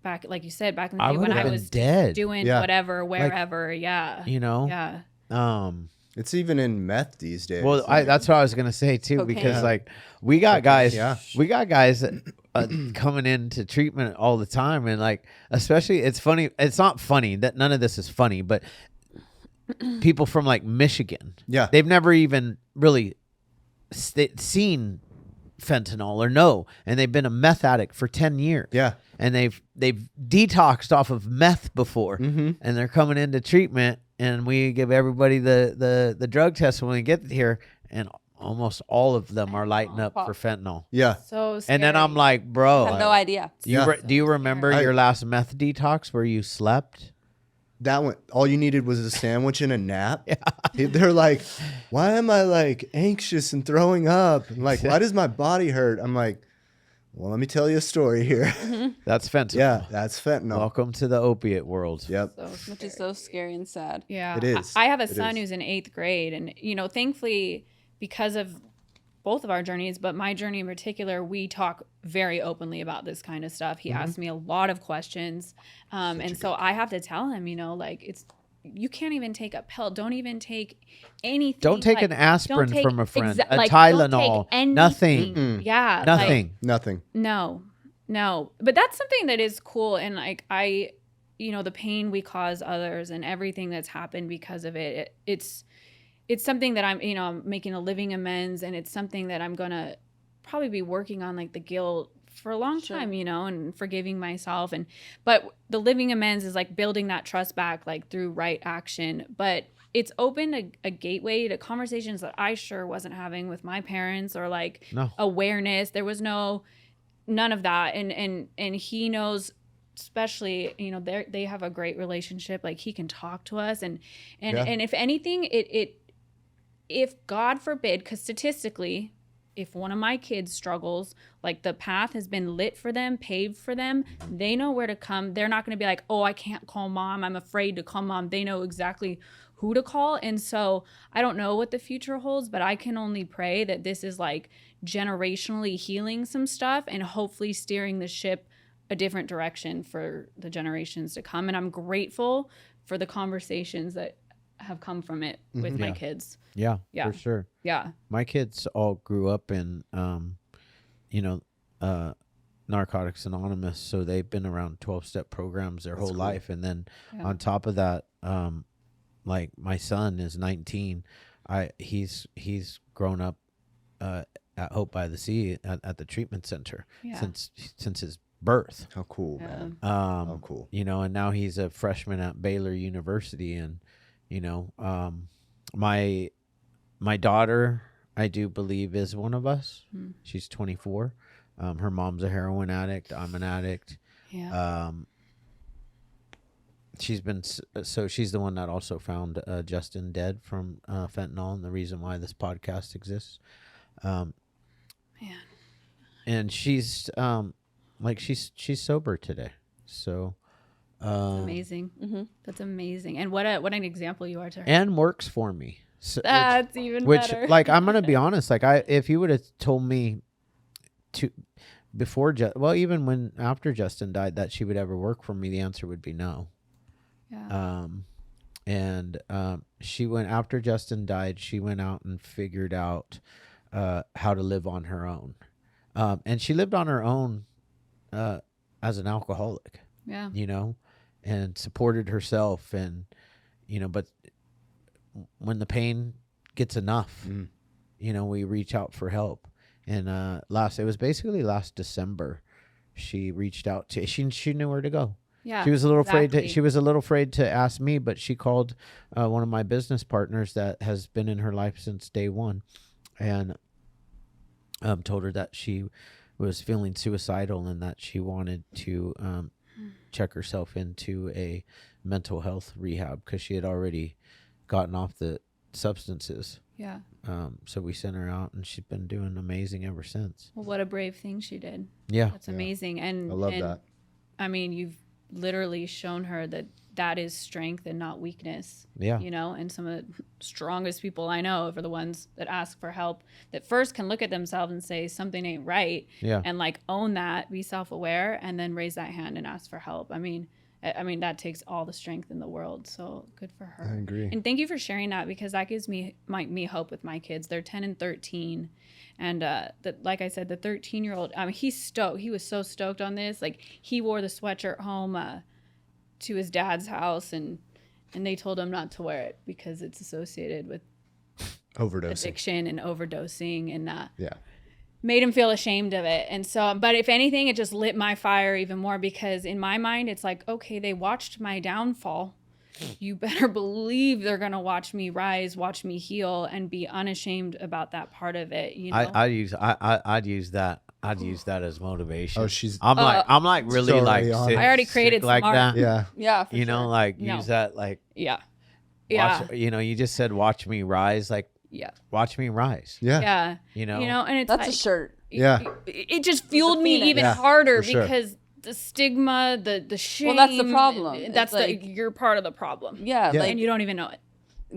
back, like you said, back in the I day when would've I been was dead. doing Yeah. whatever, wherever. Yeah. It's even in meth these days. Well, that's what I was gonna say too, because like we got guys that, coming into treatment all the time, and like especially it's funny. It's not funny that none of this is funny, but people from like Michigan, they've never even really seen fentanyl or know, and they've been a meth addict for 10 years. Yeah. And they've detoxed off of meth before, and they're coming into treatment, and we give everybody the drug test when we get here, and almost all of them are lighting up for fentanyl. Yeah. So scary. And then I'm like, bro, I have no idea. do you remember your last meth detox where you slept? That one, all you needed was a sandwich and a nap. They're like, why am I like anxious and throwing up? I'm like, why does my body hurt? I'm like, well, let me tell you a story here. That's fentanyl. Yeah, that's fentanyl. Welcome to the opiate world. Yep. Which is so scary and sad. Yeah. It is. I have a It son is. who's in 8th grade, and thankfully, because of both of our journeys, but my journey in particular, we talk very openly about this kind of stuff. He asks me a lot of questions. And so I have to tell him, you can't even take a pill. Don't even take anything. Don't take an aspirin from a friend. A Tylenol. Nothing. Yeah. Nothing. Nothing. No. But that's something that is cool. And like the pain we cause others and everything that's happened because of it, it's something that I'm making a living amends, and it's something that I'm gonna probably be working on, like the guilt for a long time, and forgiving myself. But the living amends is like building that trust back, like through right action. But it's opened a gateway to conversations that I sure wasn't having with my parents, or like awareness. There was none of that. And he knows, especially, they have a great relationship. Like he can talk to us, and if anything, if God forbid, because statistically, if one of my kids struggles, like the path has been lit for them, paved for them, they know where to come. They're not going to be like, oh, I can't call mom, I'm afraid to call mom. They know exactly who to call. And so I don't know what the future holds, but I can only pray that this is like generationally healing some stuff and hopefully steering the ship a different direction for the generations to come. And I'm grateful for the conversations that have come from it with my kids. Yeah, for sure. Yeah. My kids all grew up in, Narcotics Anonymous, so they've been around 12-step programs their whole life. And then on top of that, like my son is 19. He's grown up at Hope by the Sea at the treatment center since his birth. How cool, man. How cool. And now he's a freshman at Baylor University, and my daughter, I do believe, is one of us. She's 24. Her mom's a heroin addict. I'm an addict. Yeah. She's the one that also found Justin dead from fentanyl, and the reason why this podcast exists. Man. And she's she's sober today. So amazing. That's amazing. And what an example you are to her. and works for me. So, That's even which better. like I'm gonna be honest, like if you would have told me even when after Justin died, that she would ever work for me, the answer would be no. Yeah. She went after Justin died. She went out and figured out how to live on her own, and she lived on her own as an alcoholic. Yeah. And supported herself, and but when the pain gets enough, we reach out for help. And it was basically last December, she reached out to. She knew where to go. Yeah, she was a little afraid. exactly. She was a little afraid to ask me, but she called one of my business partners that has been in her life since day one, and told her that she was feeling suicidal and that she wanted to check herself into a mental health rehab because she had already gotten off the substances. Yeah. So we sent her out, and she's been doing amazing ever since. Well, what a brave thing she did. Yeah, That's amazing. And I love that. I mean, you've literally shown her that is strength and not weakness. Yeah. And some of the strongest people I know are the ones that ask for help, that first can look at themselves and say something ain't right. Yeah. And like own that, be self-aware, and then raise that hand and ask for help. I mean, that takes all the strength in the world. So good for her. I agree. And thank you for sharing that, because that gives me hope with my kids. They're 10 and 13. And like I said, the 13-year-old, he's stoked. He was so stoked on this. Like, he wore the sweatshirt home to his dad's house, and they told him not to wear it because it's associated with Overdosing. addiction and overdosing, and Yeah. made him feel ashamed of it. And so, but if anything, it just lit my fire even more, because in my mind, it's like, okay, they watched my downfall. You better believe they're going to watch me rise, watch me heal, and be unashamed about that part of it. I'd use that. I'd use that as motivation. Oh, she's. I'm like really totally like on. sick, I already created sick like some art. that. Yeah. Yeah, for sure. Like No. use that like. Yeah. Watch, Yeah. you just said watch me rise. Like Yeah. watch me rise. Yeah. Yeah. And it's That's like, a shirt. Yeah. it just fueled me phoenix. even Yeah, harder, for sure. because the stigma, the shame. Well, that's the problem. It's That's like- you're part of the problem. Yeah, Yeah. like And you don't even know it.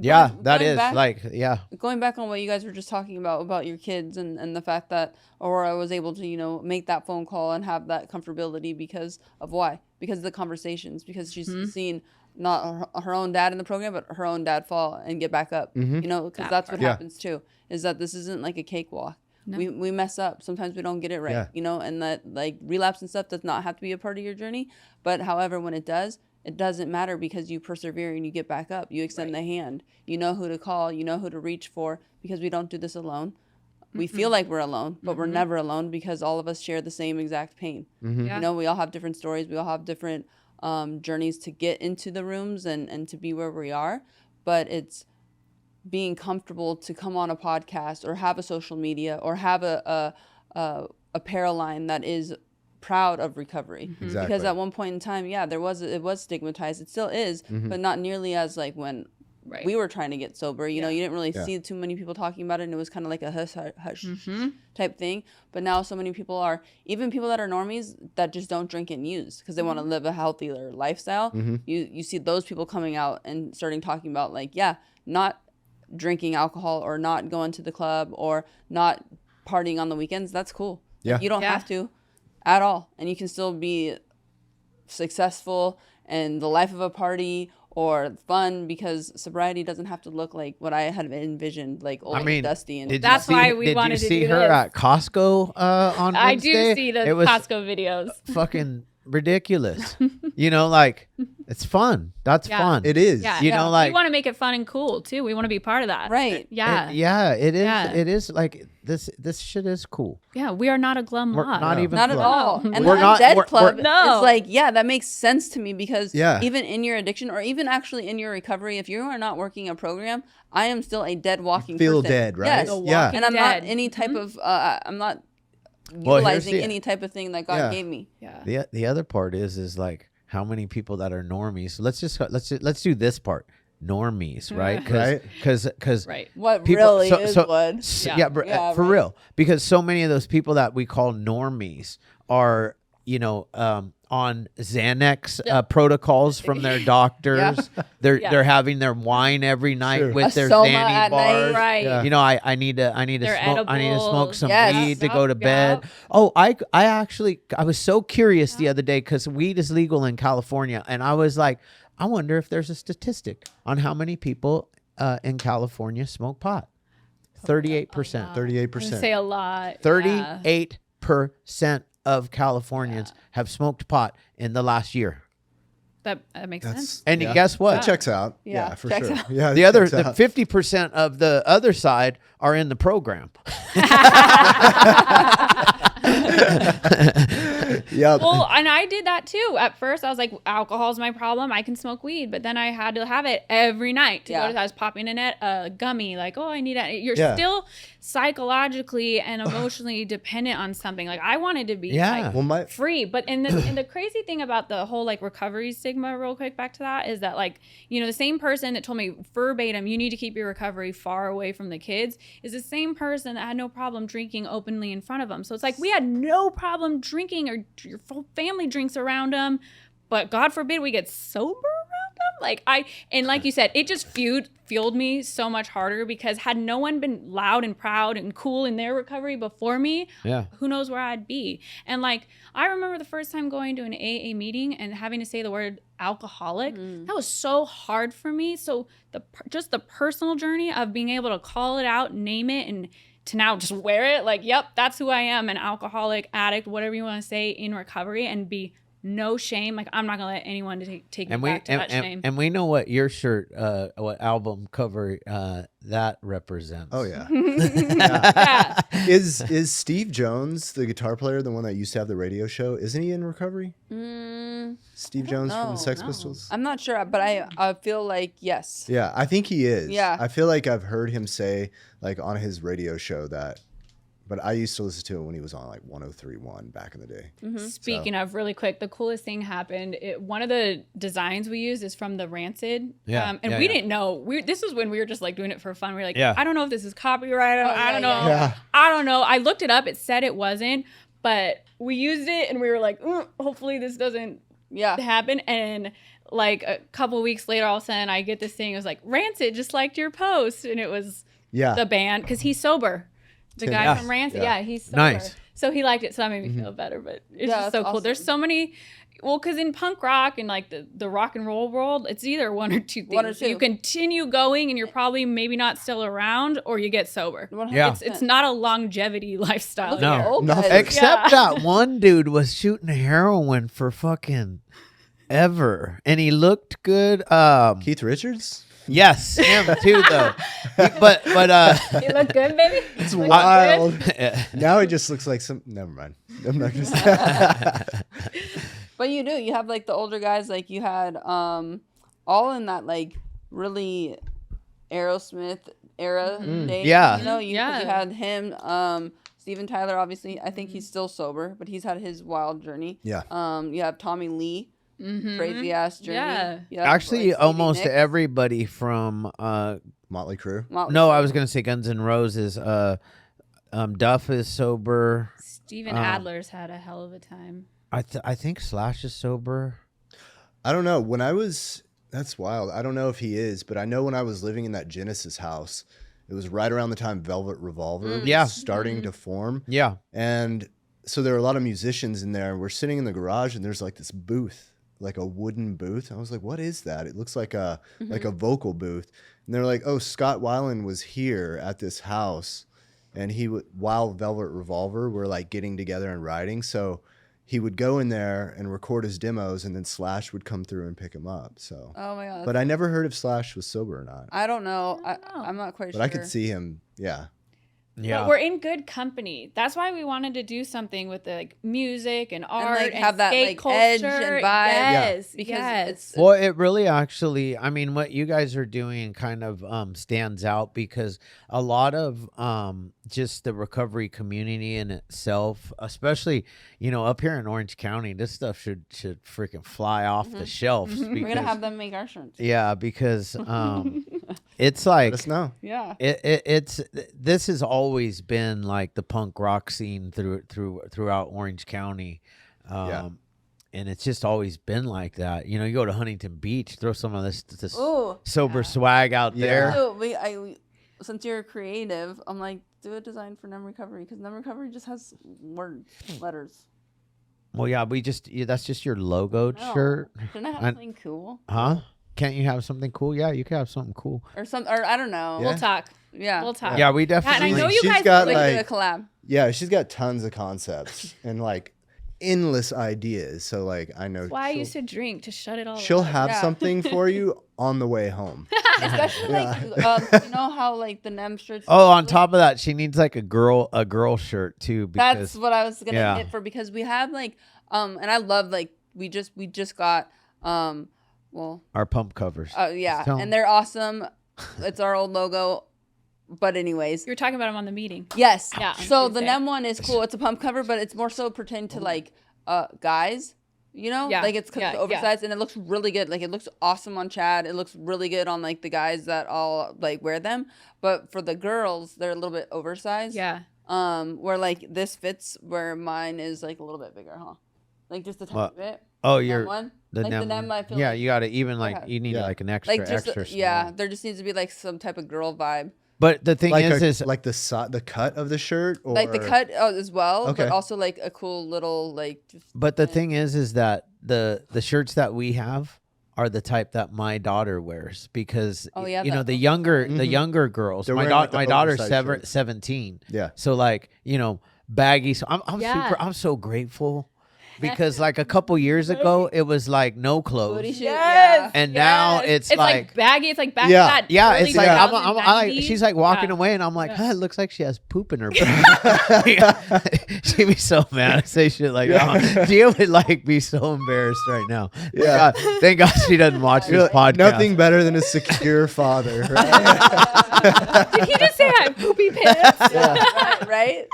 Yeah, that going is back- like going back on what you guys were just talking about your kids and the fact that Aurora was able to make that phone call and have that comfortability because of why? Because of the conversations, because she's seen not her own dad in the program, but her own dad fall and get back up. Because That that's what part. happens too, is that this isn't like a cakewalk. No. We mess up. Sometimes we don't get it right, Yeah. and that like relapse and stuff does not have to be a part of your journey. But however, when it does, it doesn't matter, because you persevere and you get back up. You extend the hand. You know who to call. You know who to reach for, because we don't do this alone. We feel like we're alone, but we're never alone, because all of us share the same exact pain. Yeah. We all have different stories. We all have different journeys to get into the rooms and to be where we are. But it's being comfortable to come on a podcast or have a social media or have a apparel line that is proud of recovery. Exactly. Because at one point in time, it was stigmatized. It still is, but not nearly as like when Right. we were trying to get sober. You didn't really Yeah. see too many people talking about it, and it was kind of like a hush type thing. But now so many people are, even people that are normies that just don't drink and use because they want to live a healthier lifestyle. You see those people coming out and starting talking about like, not drinking alcohol or not going to the club or not partying on the weekends. That's cool. Yeah. You don't Yeah. have to at all, and you can still be successful and the life of a party or fun, because sobriety doesn't have to look like what I had envisioned, like old and dusty. And That's why we wanted Did to you see do her this. at Costco on I Wednesday? do see the It was Costco videos. fucking ridiculous. Like it's fun. That's Yeah. fun. It is. Yeah. You know, like we want to make it fun and cool too. We want to be part of that. Right. Yeah. yeah, it is. Yeah. It is like this shit is cool. Yeah. We are not a glum We're lot. not even Not at close. all. And We're the not- Undead we're- Club we're- No. is like, that makes sense to me, because Yeah. even in your addiction or even actually in your recovery, if you are not working a program, I am still a dead walking feel person. dead, right? Yes. A Yeah. walking And I'm not dead. any type of, I'm not Well, here's utilizing the- any type of thing that God Yeah. gave me. Yeah. The other part is like how many people that are normies. Let's do this part. Normies, right? Right. Because Right. What people really is what? Yeah. Yeah, for right. real, because so many of those people that we call normies are on Xanax protocols from their doctors. They're having their wine every night with their Soma Xanny at bars. night. Right. Yeah. You know, I need to Their smoke. I need to smoke some Yes. weed to Yep, go to bed. yep. Oh, I was so curious the other day because weed is legal in California, and I was like, I wonder if there's a statistic on how many people in California smoke pot. 38%. 38%. Say a lot. 38% of Californians have smoked pot in the last year. That makes sense. And guess what? That checks out. Yeah, Yeah, for checks sure. out. Yeah, The that other, checks the out. 50% of the other side are in the program. Yep. Well, and I did that too. At first, I was like, alcohol's my problem. I can smoke weed. But then I had to have it every night to go to. I was popping in a gummy, like, oh, I need it. You're still psychologically and emotionally dependent on something. Like, I wanted to be like, Well, free. But and the crazy thing about the whole like recovery stigma, real quick, back to that, is that like, you know, the same person that told me verbatim, you need to keep your recovery far away from the kids, is the same person that had no problem drinking openly in front of them. So it's like we had no problem drinking, or your full family drinks around them, but God forbid we get sober around them. Like you said, it just fueled me so much harder, because had no one been loud and proud and cool in their recovery before me, who knows where I'd be. And like, I remember the first time going to an AA meeting and having to say the word alcoholic. That was so hard for me. So just the personal journey of being able to call it out, name it, and to now just wear it, like, yep, that's who I am, an alcoholic, addict, whatever you want to say, in recovery, and be no shame. Like, I'm not gonna let anyone take me back to that shame. And we know what your shirt, what album cover that represents. Oh yeah. Yeah. Is Steve Jones, the guitar player, the one that used to have the radio show? Isn't he in recovery? Steve Jones from the Sex Pistols. I'm not sure, but I feel like yes. Yeah, I think he is. Yeah. I feel like I've heard him say, like, on his radio show that, but I used to listen to it when he was on like 103.1 back in the day. Speaking of, really quick, the coolest thing happened. One of the designs we used is from the Rancid. And we didn't know. This was when we were just like doing it for fun. We were like, I don't know if this is copyright. I don't know. Yeah. I don't know. I looked it up. It said it wasn't, but we used it and we were like, hopefully this doesn't happen. And like a couple weeks later, all of a sudden I get this thing. It was like, Rancid just liked your post. And it was the band, because he's sober. The guy from Rancid, he's sober. Nice. So he liked it, so that made me feel better. But it's just so cool. Awesome. There's so many, because in punk rock and like the rock and roll world, it's either one or two things. One or two. You continue going and you're probably maybe not still around, or you get sober. 100%. It's not a longevity lifestyle. No. Look at your old No. guys. Except that one dude was shooting heroin for fucking ever, and he looked good. Keith Richards? Yes, him too though. But You look good, baby. It's Look wild. good. Now he just looks like some. Never mind. I'm not gonna say. But you do. You have like the older guys, like you had all in that like really Aerosmith era days. Yeah. You know, you Yeah. had him, Steven Tyler, obviously. I think he's still sober, but he's had his wild journey. Yeah. You have Tommy Lee, crazy ass journey. Yeah. You have, actually, like, Stevie almost Nicks, everybody from Motley Crue. Motley no, Crue. I was gonna say Guns N' Roses. Duff is sober. Steven Adler's had a hell of a time. I think Slash is sober. I don't know. When I was, that's wild. I don't know if he is, but I know when I was living in that Genesis house, it was right around the time Velvet Revolver was starting to form. Yeah. And so there were a lot of musicians in there. We're sitting in the garage and there's like this booth, like a wooden booth. I was like, what is that? It looks like a vocal booth. And they're like, oh, Scott Weiland was here at this house. And while Velvet Revolver were like getting together and writing. So he would go in there and record his demos, and then Slash would come through and pick him up. So, Oh my god. but I never heard if Slash was sober or not. I don't know. I don't know. I'm not quite But sure. I could see him. Yeah. Yeah. But we're in good company. That's why we wanted to do something with the, like, music and art like, and have that, skate like, culture. edge and vibe. Yes, because yes. it's Well, it really actually, I mean, what you guys are doing kind of stands out, because a lot of just the recovery community in itself, especially, you know, up here in Orange County, this stuff should freaking fly off the shelves. we're gonna because- have them make our shirts. Yeah, because it's like Let us know. Yeah. it's this has always been like the punk rock scene throughout Orange County, Yeah. and it's just always been like that. You know, you go to Huntington Beach, throw some of this Ooh. sober swag out there. So since you're creative, I'm like, do a design for Numb Recovery, because Numb Recovery just has letters. Well, yeah, that's just your logoed shirt. Shouldn't I have something cool? Huh? Can't you have something cool? Yeah, you can have something cool. Or I don't know. We'll talk. Yeah. We'll talk. Yeah, we definitely. And I know you She's guys got, would Like like- a collab. Yeah, she's got tons of concepts and like endless ideas. So like I know Why I used to drink to shut it all she'll up. have Yeah. something for you on the way home. Especially like, you know how like the NEM shirts. Oh, on top of that, she needs like a girl shirt too. Because That's what I was gonna yeah. hit for, because we have like and I love like we just got well our pump covers. yeah, Tell 'em. and they're awesome. It's our old logo, but anyways. You were talking about them on the meeting. Yes. Yeah, on So the Tuesday. NEM one is cool. It's a pump cover, but it's more so pertaining to like guys. You know, Yeah, like it's yeah, oversized and it looks really good. Like it looks awesome on Chad. It looks really good on like the guys that all like wear them. But for the girls, they're a little bit oversized. Yeah. Where like this fits where mine is like a little bit bigger, huh? Like just a tiny What? bit. Oh, NEM you're one. the like NEM the NEM, one. I feel Yeah, like, you got to even like Yeah. you need Yeah. like an extra like just extra yeah. small. There just needs to be like some type of girl vibe. But the thing Like is like the cut of the shirt, or Like the cut as well, Okay. but also like a cool little like. Just, But the thing is that the shirts that we have are the type that my daughter wears because Oh, yeah, you know that- the younger Mhm. girls. They're My wearing, like, the my daughter's oversized shirts. 17. Yeah. So like, you know, baggy. So Yeah. I'm so grateful because like a couple years ago it was like no clothes. booty shoot, Yes. yeah. And now it's like like baggy. It's like back Yeah. to that. yeah, early it's like I like 2090s. she's like walking Yeah. away and I'm like, Yeah. huh, it looks like she has poop in her She'd be so mad. I say shit like that. Gia would like be so embarrassed right now. Yeah. Thank God she doesn't watch You're this like, podcast. nothing better than a secure father. Right? Did he just say I have poopy pants? Right?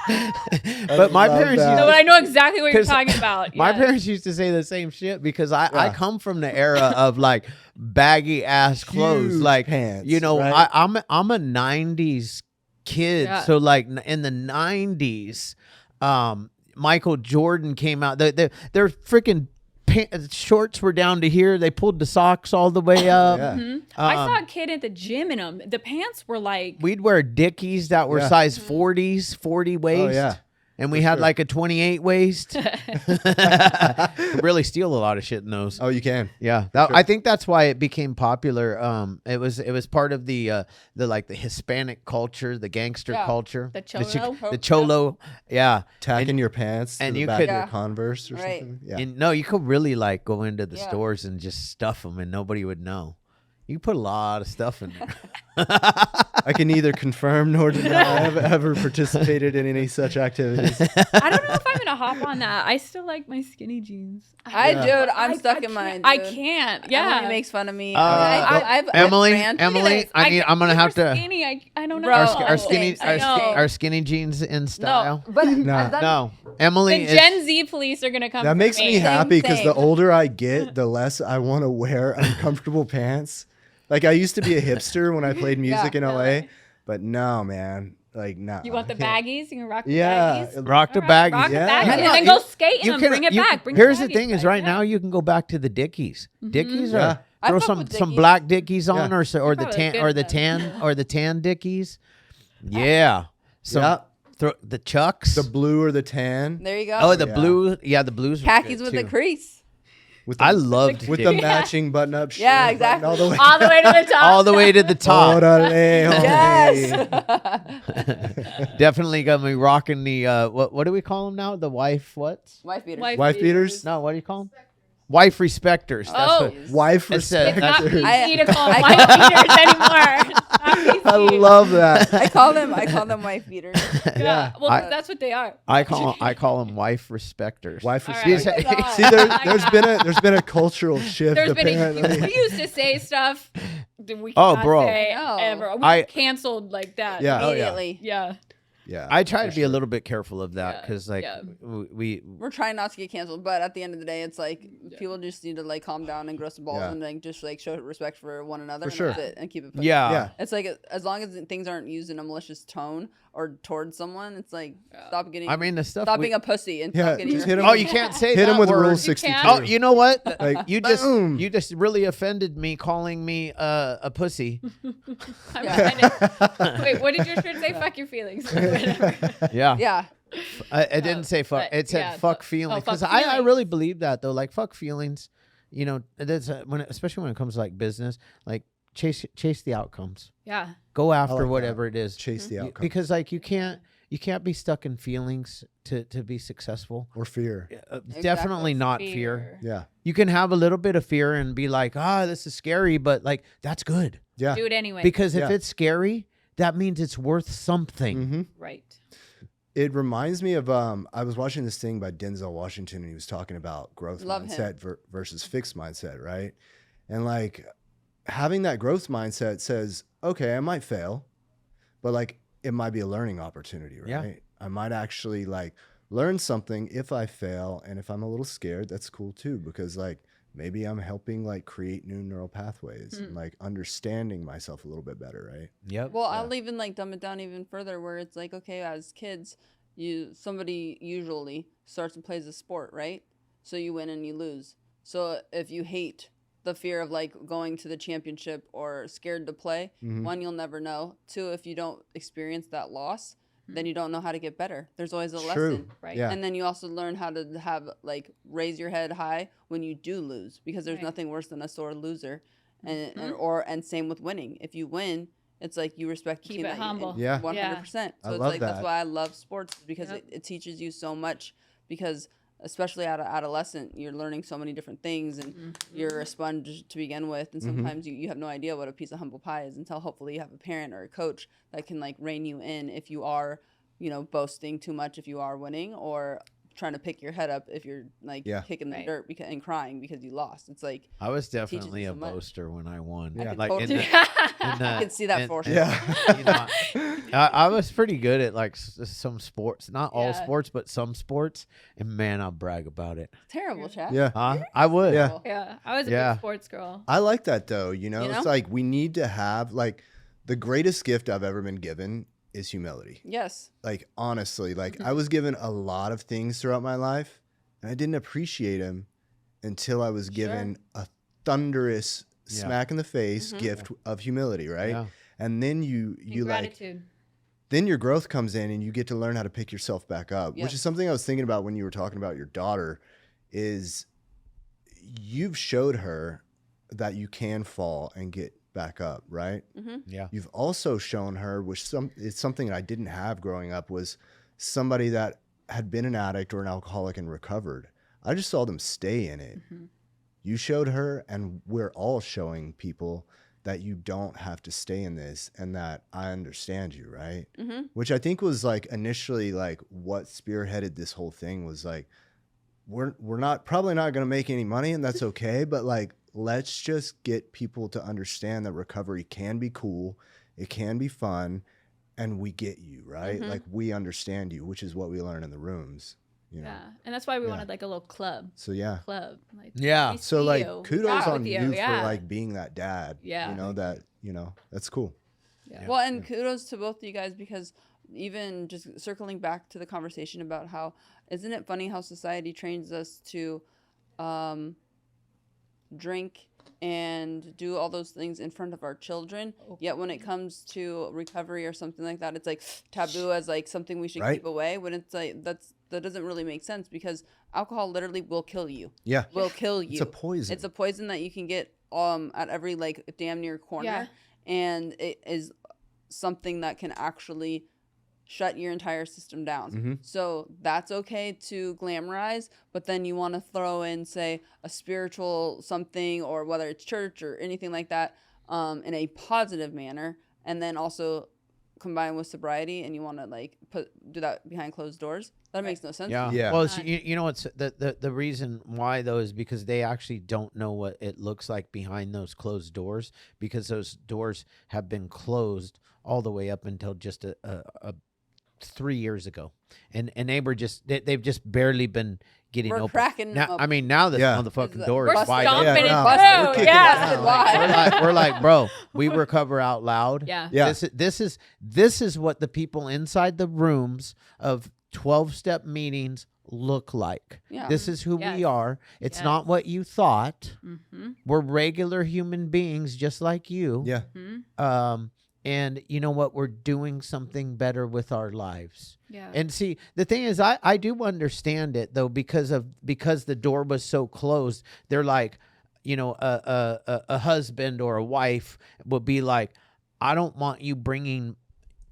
But my love parents that. used No, to but I know exactly what you're 'Cause talking about. My Yeah. parents used to say the same shit because I Yeah. come from the era of like baggy ass clothes, Huge like pants, you know, right? I'm a '90s kid, Yeah. so like in the '90s, Michael Jordan came out. Their freaking shorts were down to here. They pulled the socks all the way up. Yeah. I saw a kid at the gym in them. The pants were like, We'd wear Dickies that were Yeah. size 40s, 40 waist. Oh yeah. And we had sure. like a 28 waist. Really steal a lot of shit in those. Oh, you can. Yeah, I think that's why it became popular. It was part of the like the Hispanic culture, the gangster Yeah. culture, The cholo. the cholo. Yeah, Tacking your pants and to the you back could- of your Yeah. Converse or Right. something. Yeah. and no, you could really like go into the Yeah. stores and just stuff them, and nobody would know. You put a lot of stuff in there. I can neither confirm nor deny I've ever participated in any such activities. I don't know if I'm gonna hop on that. I still like my skinny jeans. Dude, I'm I stuck in can't- mine. I dude. can't. Yeah. Emily makes fun of me. Emily, brand- Emily, I'm gonna have to. Skinny. I don't know. Bro, Our skinny, I know. our skinny jeans in style. No, but Nah. I've done- No, Emily The is. Gen Z police are gonna come. That for makes me happy because the thing. older I get, the less I want to wear uncomfortable pants. Like I used to be a hipster when I played music in Yeah, LA, really. but no, man. Like no. You want the I can't. baggies? You can rock the Yeah. baggies. Rock the All right, baggies. rock the Yeah. baggies, Yeah, and no, then you- go skate in them. Bring it back. Bring Here's the the thing: baggies is right back. now you can go back to the Dickies. Dickies Yeah. are I throw fuck some with some Dickies. black Dickies on, Yeah. or the probably tan good or the then. tan or the tan Dickies. Yeah. So Yeah. throw the Chucks. The blue or the tan There you go. oh, the Yeah. blue. Yeah, the blues. were khakis good with the too. crease. with the, I loved with the Dickies. matching button-up shirt. Yeah, button exactly. All the way. all the way to the top. all the way to the top. Orale, Yes. Definitely gonna be rocking the what do we call them now? The wife what? Wife beater. Wife beaters? No, what do you call them? Wife respecters. That's Oh. what, Wife It's It's not respecters. PC to call them white beaters anymore. It's not I PC. love that. I call them wife beaters. Yeah. Well, I- that's what they are. I call them wife respecters. Wife All respecters. right. See, there's been a cultural shift There's been apparently. we used to say stuff that we Oh, cannot bro. say No. ever. We I- canceled like that. Yeah. Oh, yeah. Immediately. Yeah. Yeah. I try for to be a sure. little bit careful of that Yeah, because like yeah. We're trying not to get canceled, but at the end of the day, it's like people just need to like calm down and grow some balls Yeah. and like just like show respect for one another. For And sure. that's it, and keep it pushing. yeah. It's like as long as things aren't used in a malicious tone or towards someone, it's like stop getting. I mean the stuff. stop being a pussy and Yeah, stop getting. just your- hit 'em Oh, you can't say Hit that him with word. Rule You 62. can't. Oh, you know what? Like, you just really offended me calling me a pussy. Wait, what did your shirt say? Fuck your feelings. Whatever. Yeah. Yeah. I didn't say fuck. but, It said yeah, fuck fuck- feelings. fuck Because I feelings. really believe that though. Like fuck feelings. You know, that's especially when it comes to like business. Like chase the outcomes. Yeah. Go after like whatever it is. chase the outcome. Because like you can't be stuck in feelings to be successful. Or fear. Definitely not fear. Yeah. You can have a little bit of fear and be like, this is scary, but like that's good. Yeah. Do it anyway. Because if Yeah. it's scary, that means it's worth something. Mm-hmm. right. It reminds me of I was watching this thing by Denzel Washington, and he was talking about growth Love mindset versus fixed mindset, right? And like having that growth mindset says, okay, I might fail, but like it might be a learning opportunity, right? Yeah. I might actually like learn something if I fail, and if I'm a little scared, that's cool too, because like maybe I'm helping like create new neural pathways and like understanding myself a little bit better, right? Yep. Well, I'll even like dumb it down even further, where it's like, okay, as kids, somebody usually starts and plays a sport, right? So you win and you lose. So if you hate the fear of like going to the championship or scared to play, one, you'll never know. Two, if you don't experience that loss, then you don't know how to get better. There's always a lesson. Right. Yeah. And then you also learn how to have like raise your head high when you do lose, because there's Right. nothing worse than a sore loser. And same with winning. If you win, it's like you respect the Keep team it that you- humble. Yeah. 100%. I So it's love like that. that's why I love sports, because Yep. it teaches you so much, because especially at adolescent, you're learning so many different things, and you're a sponge to begin with, and sometimes you have no idea what a piece of humble pie is until hopefully you have a parent or a coach that can like rein you in if you are, boasting too much if you are winning, or trying to pick your head up if you're like Yeah. kicking the Right. dirt and crying because you lost. It's like I was teaches definitely you a so much. boaster when I won. Yeah. I could Like totally, in the, I can see that for sure. Yeah. you know, I was pretty good at like some sports, not all Yeah. sports, but some sports. And man, I'll brag about it. Terrible, Chad. Yeah. I would. Yeah. Yeah. I was a Yeah. big sports girl. I like that though. You It's know? like we need to have like the greatest gift I've ever been given is humility. Yes. Like honestly, like I was given a lot of things throughout my life, and I didn't appreciate them until I was given a thunderous Yeah. smack in the face gift of humility, right? Yeah. And then you like Gratitude. then your growth comes in, and you get to learn how to pick yourself back up, Yes. which is something I was thinking about when you were talking about your daughter. Is you've showed her that you can fall and get back up, right? Yeah. You've also shown her, which it's something I didn't have growing up, was somebody that had been an addict or an alcoholic and recovered. I just saw them stay in it. You showed her, and we're all showing people that you don't have to stay in this, and that I understand you, right? Which I think was like initially like what spearheaded this whole thing was like, we're probably not going to make any money, and that's okay, but like let's just get people to understand that recovery can be cool, it can be fun, and we get you, right? Like we understand you, which is what we learn in the rooms, you know. Yeah. And that's why we wanted like a little club. So yeah. Like, Yeah. we So see like you. kudos Proud on with you yeah. for like being that dad. Yeah. You know, that's cool. Yeah. Well, and kudos to both of you guys, because even just circling back to the conversation about how, isn't it funny how society trains us to drink and do all those things in front of our children, yet when it comes to recovery or something like that, it's like taboo as like something we should Right. keep away, when it's like that doesn't really make sense, because alcohol literally will kill you. Yeah. Will kill you. It's a poison. It's a poison that you can get at every like damn near corner, Yeah. and it is something that can actually shut your entire system down. So that's okay to glamorize, but then you want to throw in, say, a spiritual something, or whether it's church or anything like that, in a positive manner, and then also combine with sobriety, and you want to like do that behind closed doors. That makes no sense. Yeah. Yeah. Well, it's, you know what's the reason why though is because they actually don't know what it looks like behind those closed doors, because those doors have been closed all the way up until just a 3 years ago, and they were they've just barely been getting We're open. cracking Now, them I mean, now this Yeah. motherfucking door We're is wide stomping open. it no, through. we're kicking Yeah. it down. Wide. We're like, bro, we recover out loud. Yeah. Yeah. This is what the people inside the rooms of 12-step meetings look like. Yeah. This is who Yes. we are. It's Yes. not what you thought. Mm-hmm. We're regular human beings just like you. Yeah. And you know what? We're doing something better with our lives. Yeah. And see, the thing is, I do understand it though, because the door was so closed. They're like, you know, a husband or a wife would be like, I don't want you bringing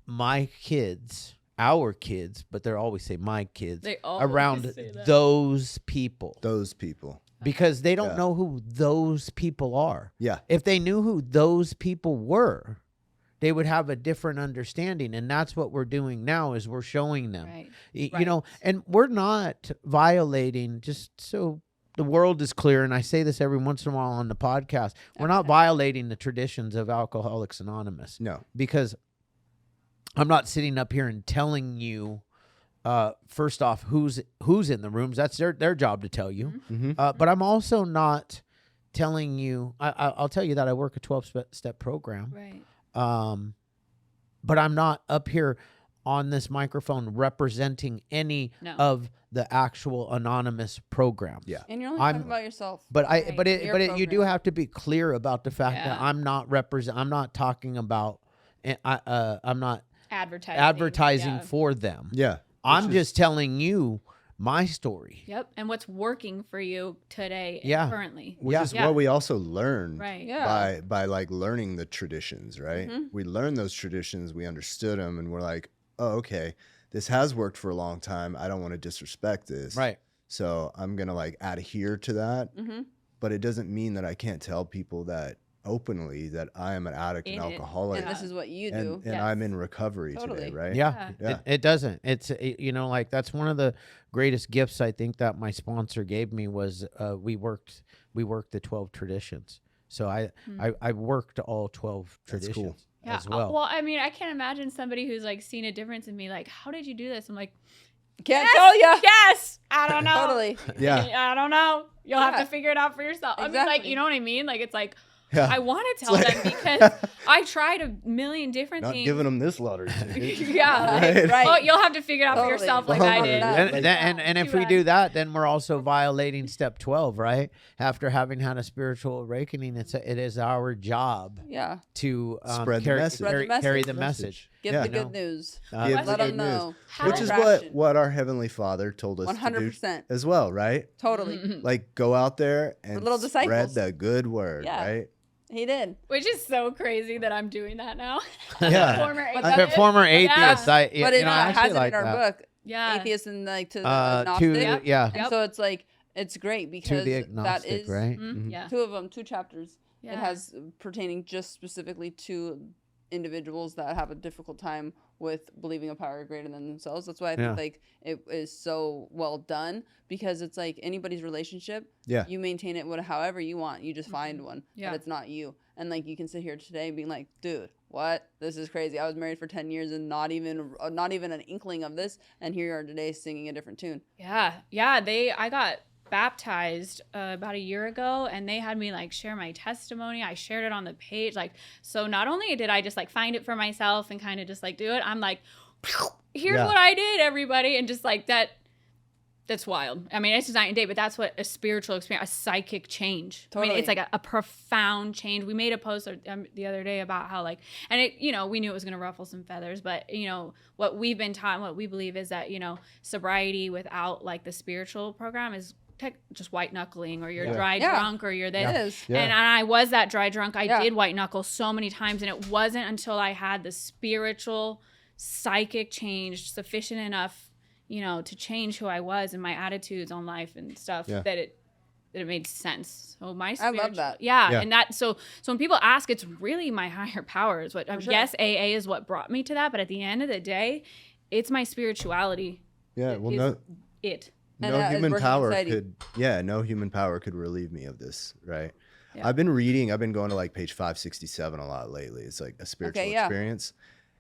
my kids, our kids, but they always say my kids, They always around say that. those people. Those people. Because they don't Yeah. know who those people are. Yeah. If they knew who those people were, they would have a different understanding. And that's what we're doing now, is we're showing them. Right. You Right. know, and we're not violating, just so the world is clear, and I say this every once in a while on the podcast, we're not violating the traditions of Alcoholics Anonymous. No. Because I'm not sitting up here and telling you, first off, who's in the rooms. That's their job to tell you. Mm-hmm. But I'm also not telling you, I'll tell you that I work a 12-step program. Right. But I'm not up here on this microphone representing any No. of the actual anonymous program. Yeah. And you're only I'm- talking about yourself. But Right. Your you do program. have to be clear about the fact that Yeah. I'm not talking about, I'm not Advertising. advertising for them. Yeah. I'm just telling you my story. Yep. And what's working for you today Yeah. currently. Which is Yeah. what we also learned Right. Yeah. by like learning the traditions, right? We learned those traditions, we understood them, and we're like, oh, okay, this has worked for a long time. I don't want to disrespect this. Right. So I'm going to like adhere to that. Mm-hmm. But it doesn't mean that I can't tell people that openly that I am an addict and In it. alcoholic. And this is what you do. And Yes. I'm in recovery Totally. today, right? Yeah, Yeah. It doesn't. You know, like that's one of the greatest gifts I think that my sponsor gave me was we worked the 12 traditions. So I worked all 12 That's cool. traditions Yeah. as well. Well, I mean, I can't imagine somebody who's like seen a difference in me. Like, how did you do this? I'm like, Can't tell ya. yes. I don't know. Totally. Yeah. I don't know. You'll have Yeah. to figure it out for yourself. I mean, like, Exactly. you know what I mean? Like, it's like, Yeah. I want to tell them because I tried a million different Not things. giving them this lottery. Yeah. Right. Right. Oh, you'll have to figure it out for Totally. yourself like Oh I my did. God. And if we do that, then we're also violating step 12, right? After having had a spiritual awakening, it is our job Yeah. to Spread the carry, message. Spread the carry the message. message. Give Yeah. the You know? good news. Give Let the them good know. news. How- Which is Traction. what our Heavenly Father told us to 100%. do as well, right? Totally. Like go out there and little spread disciples. the good word, Yeah. right? He did. Which is so crazy that I'm doing that now. Yeah. Former But atheist. that- Former Yeah. atheist, I But you it know, I has actually it like in our that. book. Yeah. Atheist and like to the To agnostic. Yep. yeah, And so it's like it's great because to the that agnostic, is right? Mhm. Yeah. two of them, 2 chapters. Yeah. It has pertaining just specifically to individuals that have a difficult time with believing a power greater than themselves. That's why I think Yeah. like it is so well done because it's like anybody's relationship. Yeah. You maintain it however you want. You just find one, Yeah. but it's not you. And like you can sit here today being like, dude, what? This is crazy. I was married for 10 years and not even an inkling of this, and here you are today singing a different tune. Yeah. I got baptized about a year ago, and they had me like share my testimony. I shared it on the page. Like, so not only did I just like find it for myself and kind of just like do it, I'm like, here's Yeah. what I did, everybody. And just like that's wild. I mean, it's just night and day, but that's what a spiritual experience, a psychic change. I mean, Totally. it's like a profound change. We made a post the other day about how like, and it, you know, we knew it was going to ruffle some feathers, but you know, what we've been taught and what we believe is that, you know, sobriety without like the spiritual program is just white knuckling, or you're Yeah. dry Yeah. drunk, or you're this. It is. Yeah. And I was that dry drunk. I Yeah. did white knuckle so many times, and it wasn't until I had the spiritual, psychic change sufficient enough, you know, to change who I was and my attitudes on life and stuff Yeah. that it made sense. So my I spiritual, love that. Yeah, Yeah. and that so when people ask, it's really my higher power is what. sure. Yes, AA is what brought me to that, but at the end of the day, it's my spirituality. Yeah. that Well, is no, it. And no that is human working power inside you. could. Yeah, no human power could relieve me of this, right? Yeah. I've been reading. I've been going to like page 567 a lot lately. It's like a spiritual Okay, yeah. experience,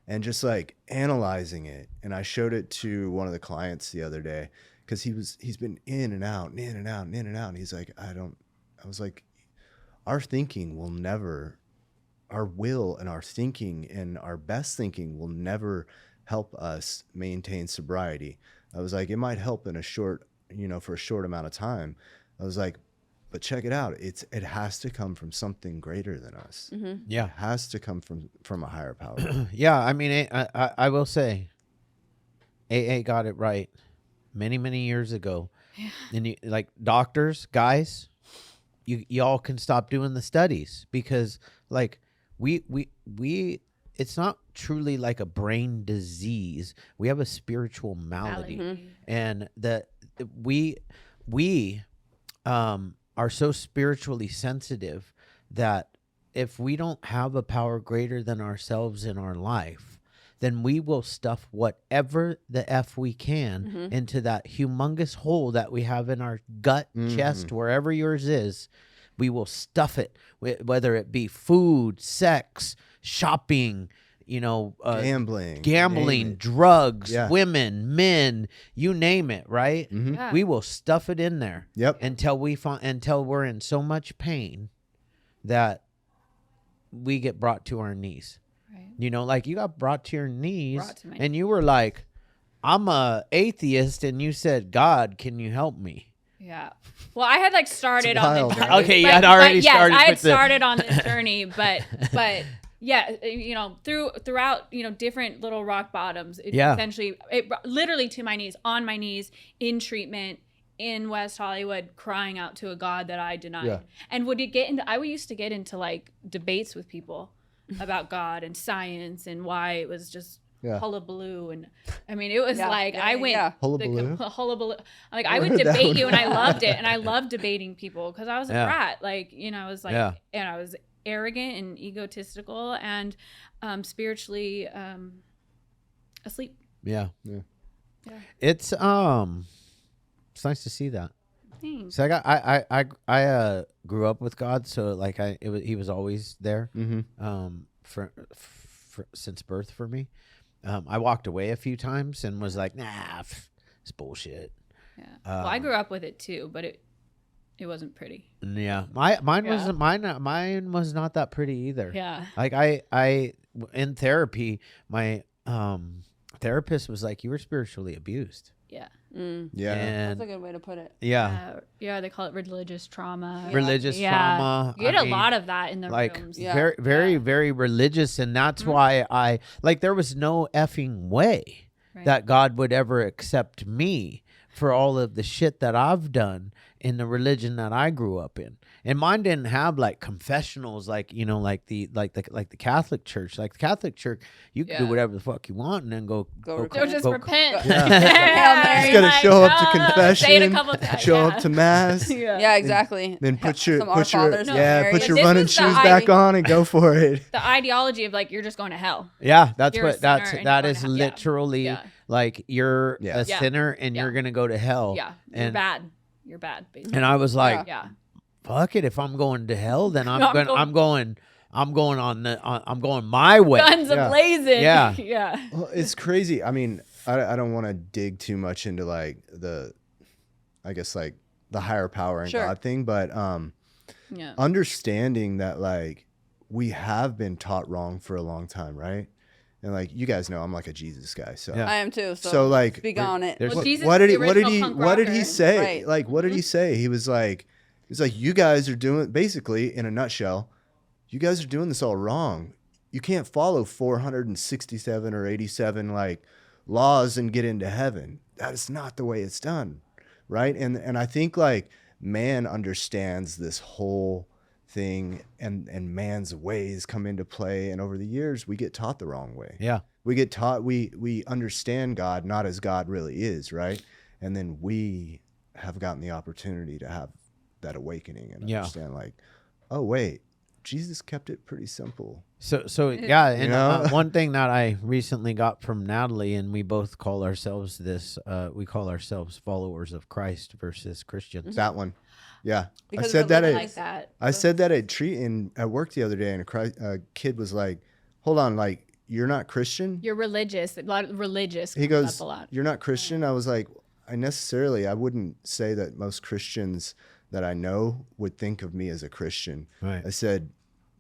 and just like analyzing it. And I showed it to one of the clients the other day because he's been in and out and in and out and in and out. And he's like, I was like, our thinking will never, our will and our thinking and our best thinking will never help us maintain sobriety. I was like, it might help in a short, for a short amount of time. I was like, but check it out. It has to come from something greater than us. Mm-hmm. Yeah. It has to come from a higher power. Yeah. I mean, I will say AA got it right many, many years ago. Yeah. And like doctors, guys, y'all can stop doing the studies because like we it's not truly like a brain disease. We have a spiritual malady. Mm-hmm. And that we are so spiritually sensitive that if we don't have a power greater than ourselves in our life, then we will stuff whatever the F we can into that humongous hole that we have in our gut, chest, wherever yours is. We will stuff it, whether it be food, sex, shopping, gambling, drugs, women, men, you name it, right? Mm-hmm. Yeah. We will stuff it in there. Yep. Until we're in so much pain that we get brought to our knees. Right. Like you got brought to your knees my and you were like, I'm a atheist, and you said, God, can you help me? Yeah. Well, I had like started It's on wild, the journey. right? Okay, you had already started. I had with the- started on this journey, but yeah, throughout different little rock bottoms. Essentially, it literally to my knees, on my knees, in treatment in West Hollywood, crying out to a God that I denied. Yeah. And I used to get into like debates with people about God and science and why it was just hullabaloo. And I mean, it was I went Hullabaloo? hullabaloo. Like I would debate you, and I loved it, and I loved debating people because I was a brat. Like I was like, and I was arrogant and egotistical and spiritually asleep. Yeah. Yeah. It's nice to see that. Thanks. So I grew up with God, so like he was always there. For since birth for me. I walked away a few times and was like, nah, it's bullshit. Yeah. Well, I grew up with it too, but it wasn't pretty. Yeah. Mine was not that pretty either. Yeah. Like I in therapy, my therapist was like, you were spiritually abused. Yeah. Yeah. And That's a good way to put it. yeah. Yeah, they call it religious trauma. Religious trauma. You get a lot of that in the like rooms. very, very, very religious, and that's why I like. There was no effing way that God would ever accept me for all of the shit that I've done in the religion that I grew up in. And mine didn't have like confessionals, like like the Catholic Church. Like the Catholic Church, you can do whatever the fuck you want, and then go just repent. You just gotta show up to confession, say it a couple times. show up to mass. Yeah, exactly. Then put your Some Our Fathers, Hail Marys. put your This running was the shoes back on and go for it. The ideology of like you're just going to hell. Yeah, that's You're a what that's sinner and that you're is going to hell. literally Yeah. like you're Yeah. a sinner and you're gonna go to hell. Yeah, you're and bad. You're bad, basically. and I was like, Yeah. fuck it, if I'm going to hell, then I'm No, going my way. Guns a-blazing. Yeah. Yeah. Well, it's crazy. I mean, I don't want to dig too much into like the higher power and God thing, but Yeah. understanding that like we have been taught wrong for a long time, right? And like you guys know, I'm like a Jesus guy, so Yeah. I am too. So, like, speak on it. Well, Jesus what is did the what did original he punk what did he rocker. say? Right. Like what did he say? He was like you guys are doing, basically in a nutshell, you guys are doing this all wrong. You can't follow 467 or 87 like laws and get into heaven. That is not the way it's done, right? And I think like man understands this whole thing, and man's ways come into play, and over the years we get taught the wrong way. Yeah. We get taught, we understand God not as God really is, right? And then we have gotten the opportunity to have that awakening and understand like, oh wait, Jesus kept it pretty simple. So yeah, and You know? one thing that I recently got from Natalie, and we both call ourselves this, we call ourselves followers of Christ versus Christians. That one. Yeah. Because I said that religion at, like that. I said that at work the other day, and a kid was like, hold on, like you're not Christian? You're religious. A lot of religious. He comes goes, up a lot. you're not Christian? I was like, I wouldn't say that most Christians that I know would think of me as a Christian. Right. I said,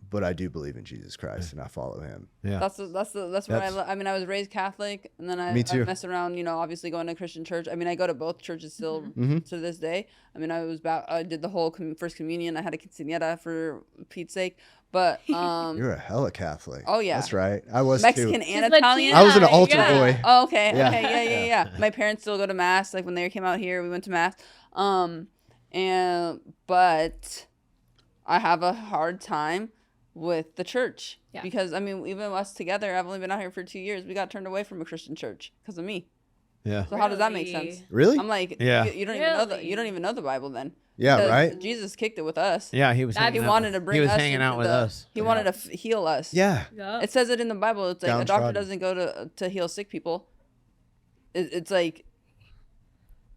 but I do believe in Jesus Christ and I follow him. Yeah. That's what I mean, I was raised Catholic, and then I Me too. messed around, you know, obviously going to Christian church. I mean, I go to both churches still to this day. I mean, I did the whole first communion. I had a quinceañera for Pete's sake, but You're a hella Catholic. Oh, yeah. That's right. I was Mexican too. and She's Italian. Latina. I was an altar Yeah. boy. Oh, okay. Yeah. Okay. Yeah. My parents still go to mass. Like when they came out here, we went to mass. But I have a hard time with the church because I mean, even us together, I've only been out here for 2 years. We got turned away from a Christian church because of me. Yeah. So how does that make Really? sense? Really? I'm like, Yeah. you don't even know the Bible then. Yeah, Because right? Jesus kicked it with us. Yeah, he was. He hanging out wanted to with- bring He was us hanging into out with us. He wanted to heal us. Yeah. It says it in the Bible. It's like a doctor Downtrodden. doesn't go to heal sick people. It's like,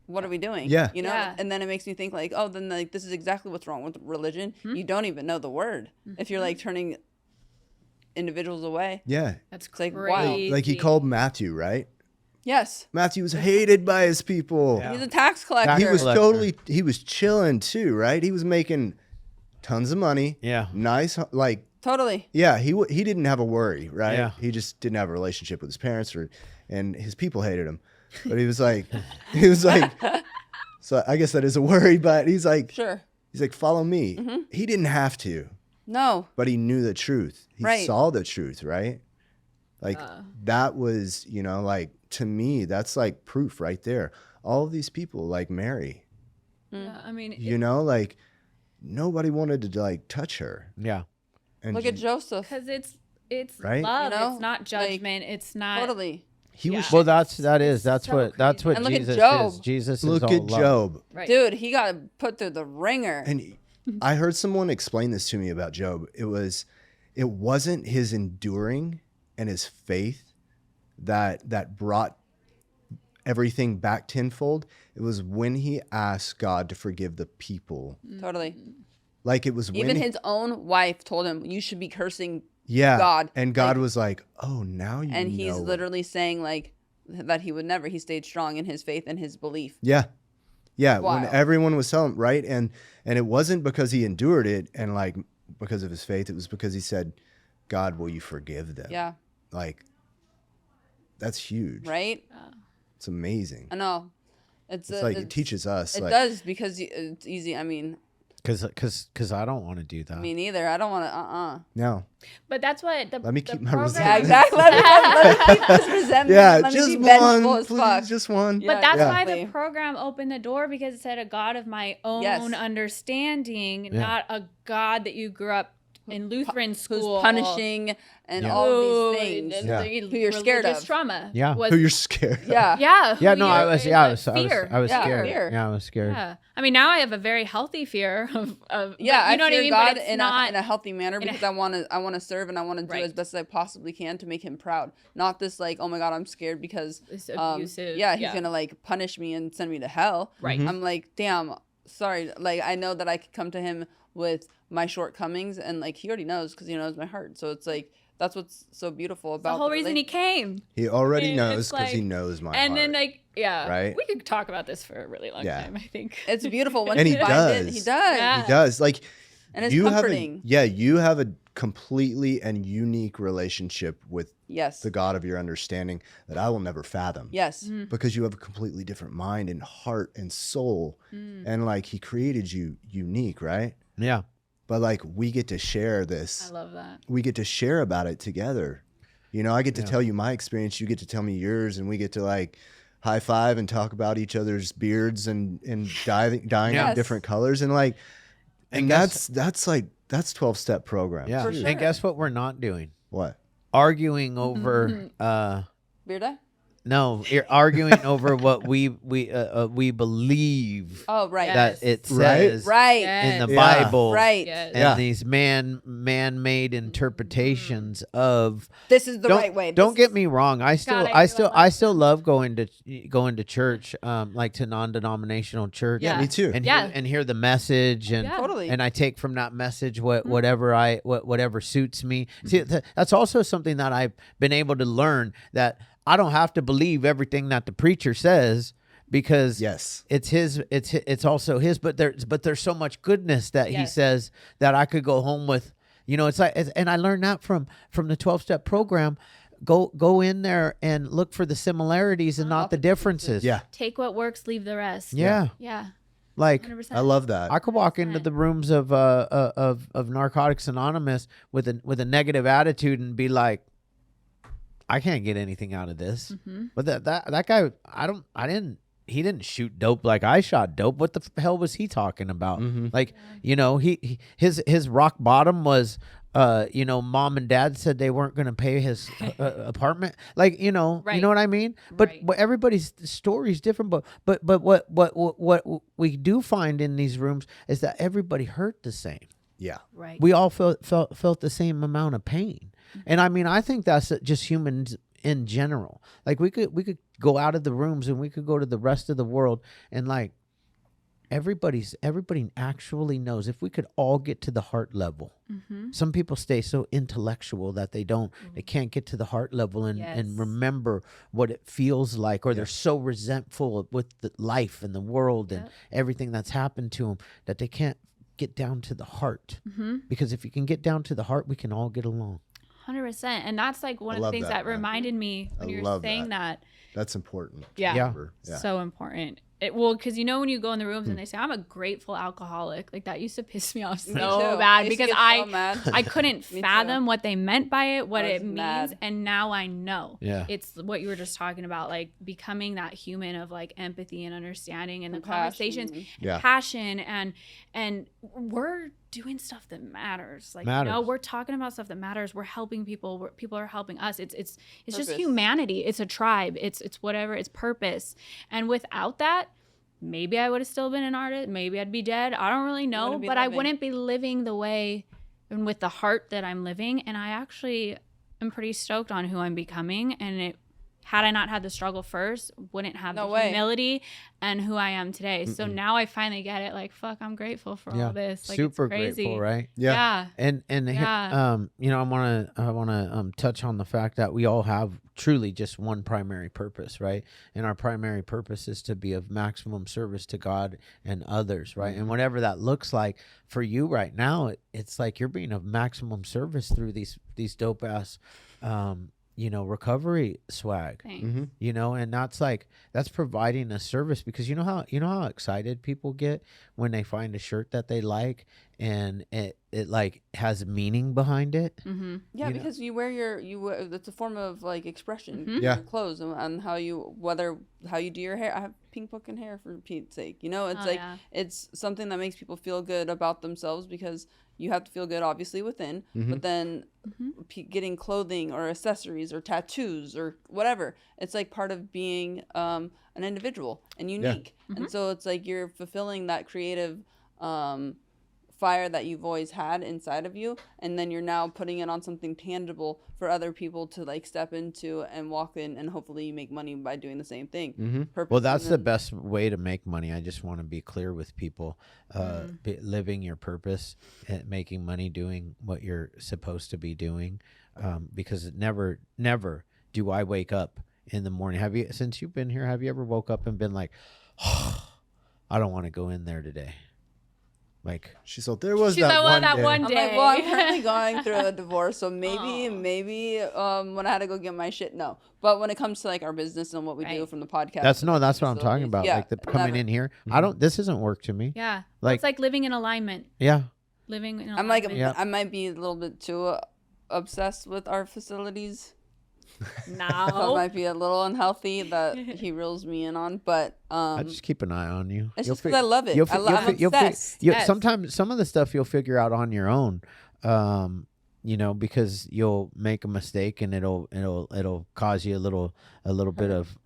what are we doing? Yeah. You know? Yeah. And then it makes me think like, oh, then like this is exactly what's wrong with religion. You don't even know the word. If you're like turning individuals away. Yeah. That's like, crazy. wow. Like he called Matthew, right? Yes. Matthew was hated by his people. Yeah. He's a tax collector. He was Collector. he was chilling too, right? He was making tons of money. Yeah. Nice, like, Totally. yeah, he didn't have a worry, right? Yeah. He just didn't have a relationship with his parents and his people hated him. But he was like, so I guess that is a worry, but he's like, Sure. follow me. He didn't have to, No. but he knew the truth. He Right. saw the truth, right? Like that was, you know, like to me, that's like proof right there. All of these people like Mary, Yeah, I mean, you know, like nobody wanted to like touch her. Yeah. And Look at Joseph. because it's Right? love. You know, It's not like, judgment. It's not Totally. he was Well, that's what so that's what And look at Jesus Job. is. Jesus look is all at love. Job. right. Dude, he got put through the ringer. And I heard someone explain this to me about Job. It wasn't his enduring and his faith that brought everything back tenfold. It was when he asked God to forgive the people. Totally. Like it was when Even his own wife told him, you should be cursing God. God. And God Like- was like, oh, now you and he's know. literally saying like that he would never. He stayed strong in his faith and his belief. Yeah. Yeah. When Wild. everyone was telling, right? And it wasn't because he endured it and like because of his faith. It was because he said, God, will you forgive them? Yeah. Like, that's huge. Right. It's amazing. I know. It's like it teaches us. It like, does because it's easy. I mean, Because I don't want to do that. me neither. I don't want to. No. But that's what the Let me the keep my program- resentment. Yeah, exactly. Let me keep this resentment. Yeah, Let me just be vengeful one. as Please, fuck. just one. Yeah. But that's why exactly. the program opened the door, because it said a God of my own Yes. understanding, not a God that you grew up in Lutheran school Who's punishing and Yeah. all who- these things. Yeah. Who you're scared religious of. trauma. Yeah. Was, Who you're scared of. Yeah. yeah. Yeah, who no, I you're- was fear. I was Yeah, scared. fear. Yeah, I was scared. Yeah. I mean, now I have a very healthy fear of Yeah, but you know I what fear I mean? God But it's in not, a healthy manner in a- because I want to serve and I want to do Right. as best as I possibly can to make him proud. Not this like, oh my God, I'm scared because It's abusive. yeah, he's gonna like punish me and send me to hell. Right. I'm like, damn, sorry. Like I know that I could come to him with my shortcomings and like he already knows because he knows my heart. So it's like that's what's so beautiful about the whole reason he came. He already And knows it's because he like- knows my And heart. then like, yeah, Right? we could talk about this for a really long Yeah. time, I think. It's beautiful when And he he finds it. does. He does. Yeah. He does. Like, And it's you comforting. you have a completely and unique relationship with Yes. the God of your understanding that I will never fathom. Yes. Because you have a completely different mind and heart and soul. And like he created you unique, right? Yeah. But like we get to share this. I love that. We get to share about it together. You know, I get to tell you my experience, you get to tell me yours, and we get to like high five and talk about each other's beards and dyeing Yes. in different colors. And like, and guess- that's 12-step program. Yeah. For And guess what we're not doing? What? Arguing over Beard dye? No, you're arguing over what we believe Oh, right. that it Right. says Right. in the Yeah. Bible, Right. Yes. and Yeah. these man-made interpretations of. This is the don't, right way. Don't This get me wrong. I still love going to church, like to non-denominational church. Yeah. Me too. And hear the message and Yeah. Totally. and I take from that message whatever suits me. See, that's also something that I've been able to learn, that I don't have to believe everything that the preacher says, because Yes. it's also his, but there's so much goodness that he Yes. says that I could go home with. It's like, and I learned that from the 12-step program. Go in there and look for the similarities and not the differences. Yeah. Take what works, leave the rest. Yeah. Yeah. Like 100%. I love that. I could walk into the rooms of Narcotics Anonymous with a negative attitude and be like, I can't get anything out of this. Mm-hmm. But that guy, he didn't shoot dope like I shot dope. What the hell was he talking about? Mm-hmm. Like, his rock bottom was, mom and dad said they weren't going to pay his apartment. Like, you know what I mean? But Right. everybody's story is different. But what we do find in these rooms is that everybody hurt the same. Yeah. Right. We all felt the same amount of pain. And I mean, I think that's just humans in general. Like we could go out of the rooms and we could go to the rest of the world, and like everybody actually knows, if we could all get to the heart level. Mm-hmm. Some people stay so intellectual that they can't get to the heart level and Yes. remember what it feels like, or they're so resentful with the life and the world and everything that's happened to them that they can't get down to the heart. Mm-hmm. Because if you can get down to the heart, we can all get along. 100%. And that's like one I of the love things that, that man. reminded me when I you were love saying that. That's important. Yeah. Yeah. Remember. Yeah. So important. Because when you go in the rooms and they say, I'm a grateful alcoholic, like that used to piss me off Me so too. bad, used to because get so mad. I couldn't Me fathom what they meant by it, what I was it means. mad. And now I know. Yeah. It's what you were just talking about, like becoming that human of like empathy and understanding and the Compassion. conversations, Yeah. passion, and we're doing stuff that matters. Like, Matters. we're talking about stuff that matters. We're helping people. People are helping us. It's just Purpose. humanity. It's a tribe. It's whatever. It's purpose. And without that, maybe I would have still been an artist. Maybe I'd be dead. I don't really know. wouldn't be But I living. wouldn't be living the way and with the heart that I'm living. And I actually am pretty stoked on who I'm becoming. And had I not had the struggle first, wouldn't have No the way. humility and who I am today. So now I finally get it. Like, fuck, I'm grateful for all this. Like, Super it's crazy. grateful, right? Yeah. And Yeah. I want to touch on the fact that we all have truly just one primary purpose, right? And our primary purpose is to be of maximum service to God and others, right? And whatever that looks like for you right now, it's like you're being of maximum service through these dope ass recovery swag. Thanks. Mm-hmm. And that's providing a service, because you know how excited people get when they find a shirt that they like and it like has meaning behind it. Mm-hmm. Yeah, You know? because you wear it's a form of like expression. Mhm. Yeah. Your clothes and how you do your hair. I have pink fucking hair, for Pete's sake. It's Oh, like yeah. it's something that makes people feel good about themselves, because you have to feel good obviously within, but then getting clothing or accessories or tattoos or whatever, it's like part of being an individual and unique. And so it's like you're fulfilling that creative fire that you've always had inside of you, and then you're now putting it on something tangible for other people to like step into and walk in, and hopefully you make money by doing the same thing. Purpose Well, that's the isn't- best way to make money. I just want to be clear with people. Living your purpose and making money doing what you're supposed to be doing, because never do I wake up in the morning. Since you've been here, have you ever woke up and been like, oh, I don't want to go in there today? Like, She's like, there was She's that like, one day. one I'm day. like, well, I'm currently going through a divorce, so maybe Aw. when I had to go get my shit, no. But when it comes to like our business and what we do Right. from the podcast, that's what I'm talking facilities, about. yeah, Like coming never. in here, this isn't work to me. Yeah. Like- It's like living in alignment. Yeah. Living in I'm like, alignment. Yeah. I might be a little bit too obsessed with our facilities. So it No. might be a little unhealthy that he reels me in on, but I just keep an eye on you. it's You'll just because fi- I love it. you'll fi- I'm you'll fi- obsessed. you'll- Yes. Sometimes some of the stuff you'll figure out on your own. you know, because you'll make a mistake and it'll cause you a little bit of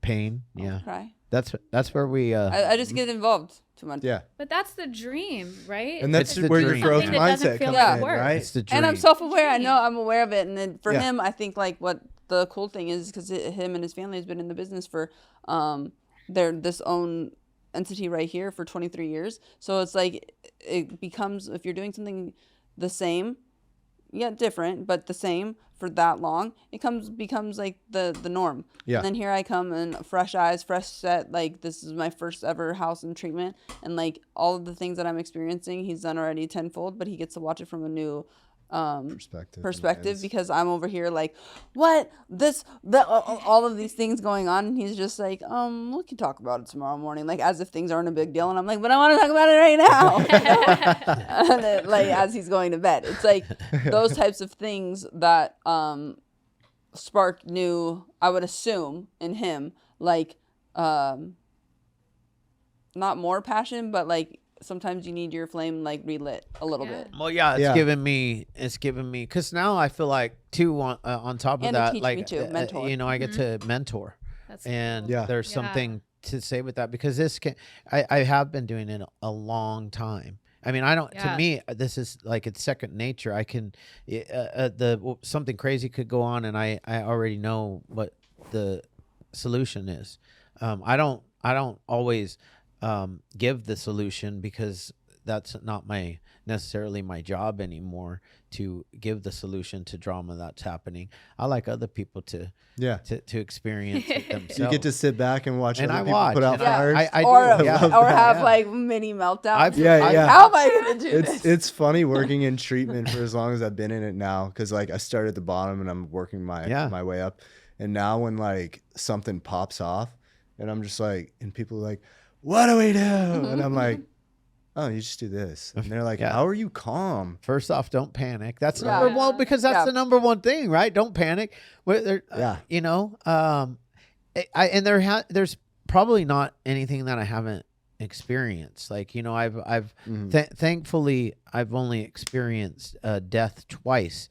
pain. Yeah. Cry. That's where we I just get involved too much. Yeah. But that's the dream, right? And that's It's the where your dream. growth Something that doesn't mindset feel comes like in, work. right? it's the dream. And I'm self-aware. I know I'm aware of it. And then for Yeah. him, I think like what the cool thing is because him and his family has been in the business for their this own entity right here for 23 years. So it's like it becomes if you're doing something the same, different, but the same for that long, it becomes like the norm. Yeah. And then here I come and fresh eyes, fresh set, like this is my first ever house in treatment, and like all of the things that I'm experiencing, he's done already tenfold, but he gets to watch it from a new perspective because I'm over here like, what all of these things going on, and he's just like, we can talk about it tomorrow morning, like as if things aren't a big deal, and I'm like, but I want to talk about it right now. And it, like as he's going to bed, it's like those types of things that spark new, I would assume, in him, like not more passion, but like sometimes you need your flame like relit a little bit. Well, yeah, it's giving me because now I feel like too on top of And to that, teach like me too, mentor. you know, I get to mentor, That's and cool. there's something to say with that because this I have been doing it a long time. I mean, I don't. To me, this is like it's second nature. I can, something crazy could go on, and I already know what the solution is. I don't always give the solution because that's not necessarily my job anymore to give the solution to drama that's happening. I like other people to experience it themselves. You get to sit back and watch And other I people watch, put out and fires. I or do. Yeah. or have like mini meltdowns. Yeah. How am I gonna do this? It's funny working in treatment for as long as I've been in it now, because like I started at the bottom and I'm working my way up, and now when like something pops off and I'm just like, and people are like, what do we do? And I'm like, oh, you just do this. And they're like, how are you calm? First off, don't panic. That's number one, because that's the number one thing, right? Don't panic. You know, there's probably not anything that I haven't experienced. Like, you know, I've thankfully I've only experienced death twice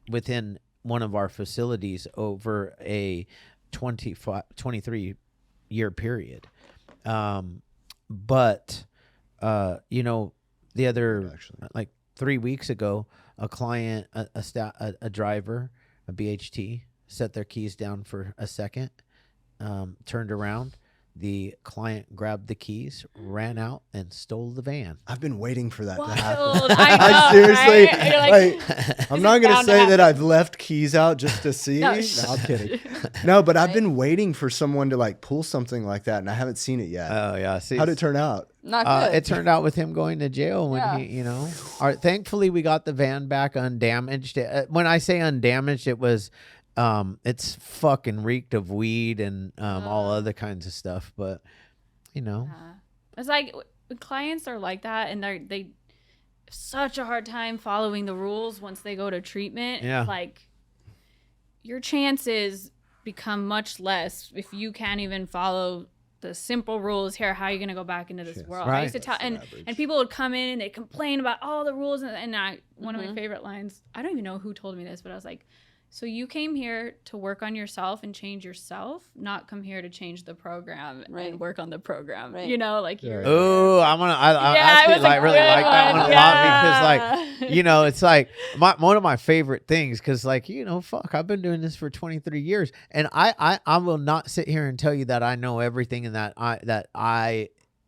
within one of our facilities over a 23 year period. But you know, the other like 3 weeks ago, a client, a driver, a BHT, set their keys down for a second, turned around. The client grabbed the keys, ran out, and stole the van. I've been waiting for that to Wild. happen. I know, I seriously, right? You're like, I'm not going to bound to say that happen. I've left keys out just to see. No, No, I'm kidding. No, but I've been waiting for someone to like pull something like that, and I haven't seen it yet. Oh yeah, see, How'd it turn out? Not good. it turned out with him going to jail when he, you know. Thankfully, we got the van back undamaged. When I say undamaged, it was, it's fucking reeked of weed and all other kinds of stuff. But you know, it's like when clients are like that, and they have such a hard time following the rules once they go to treatment. Yeah. Like your chances become much less if you can't even follow the simple rules here. How are you going to go back into this world? Right. I used to tell, and people would come in and they'd complain about all the rules. And one of my favorite lines, I don't even know who told me this, but I was like, so you came here to work on yourself and change yourself, not come here to change the program and work on the program. Right. You know, like you're. oh, I it actually was a really good like that one a one. lot because, like, you know, it's like one of my favorite things because, like, you know, fuck, I've been doing this for 23 years, and I will not sit here and tell you that I know everything and that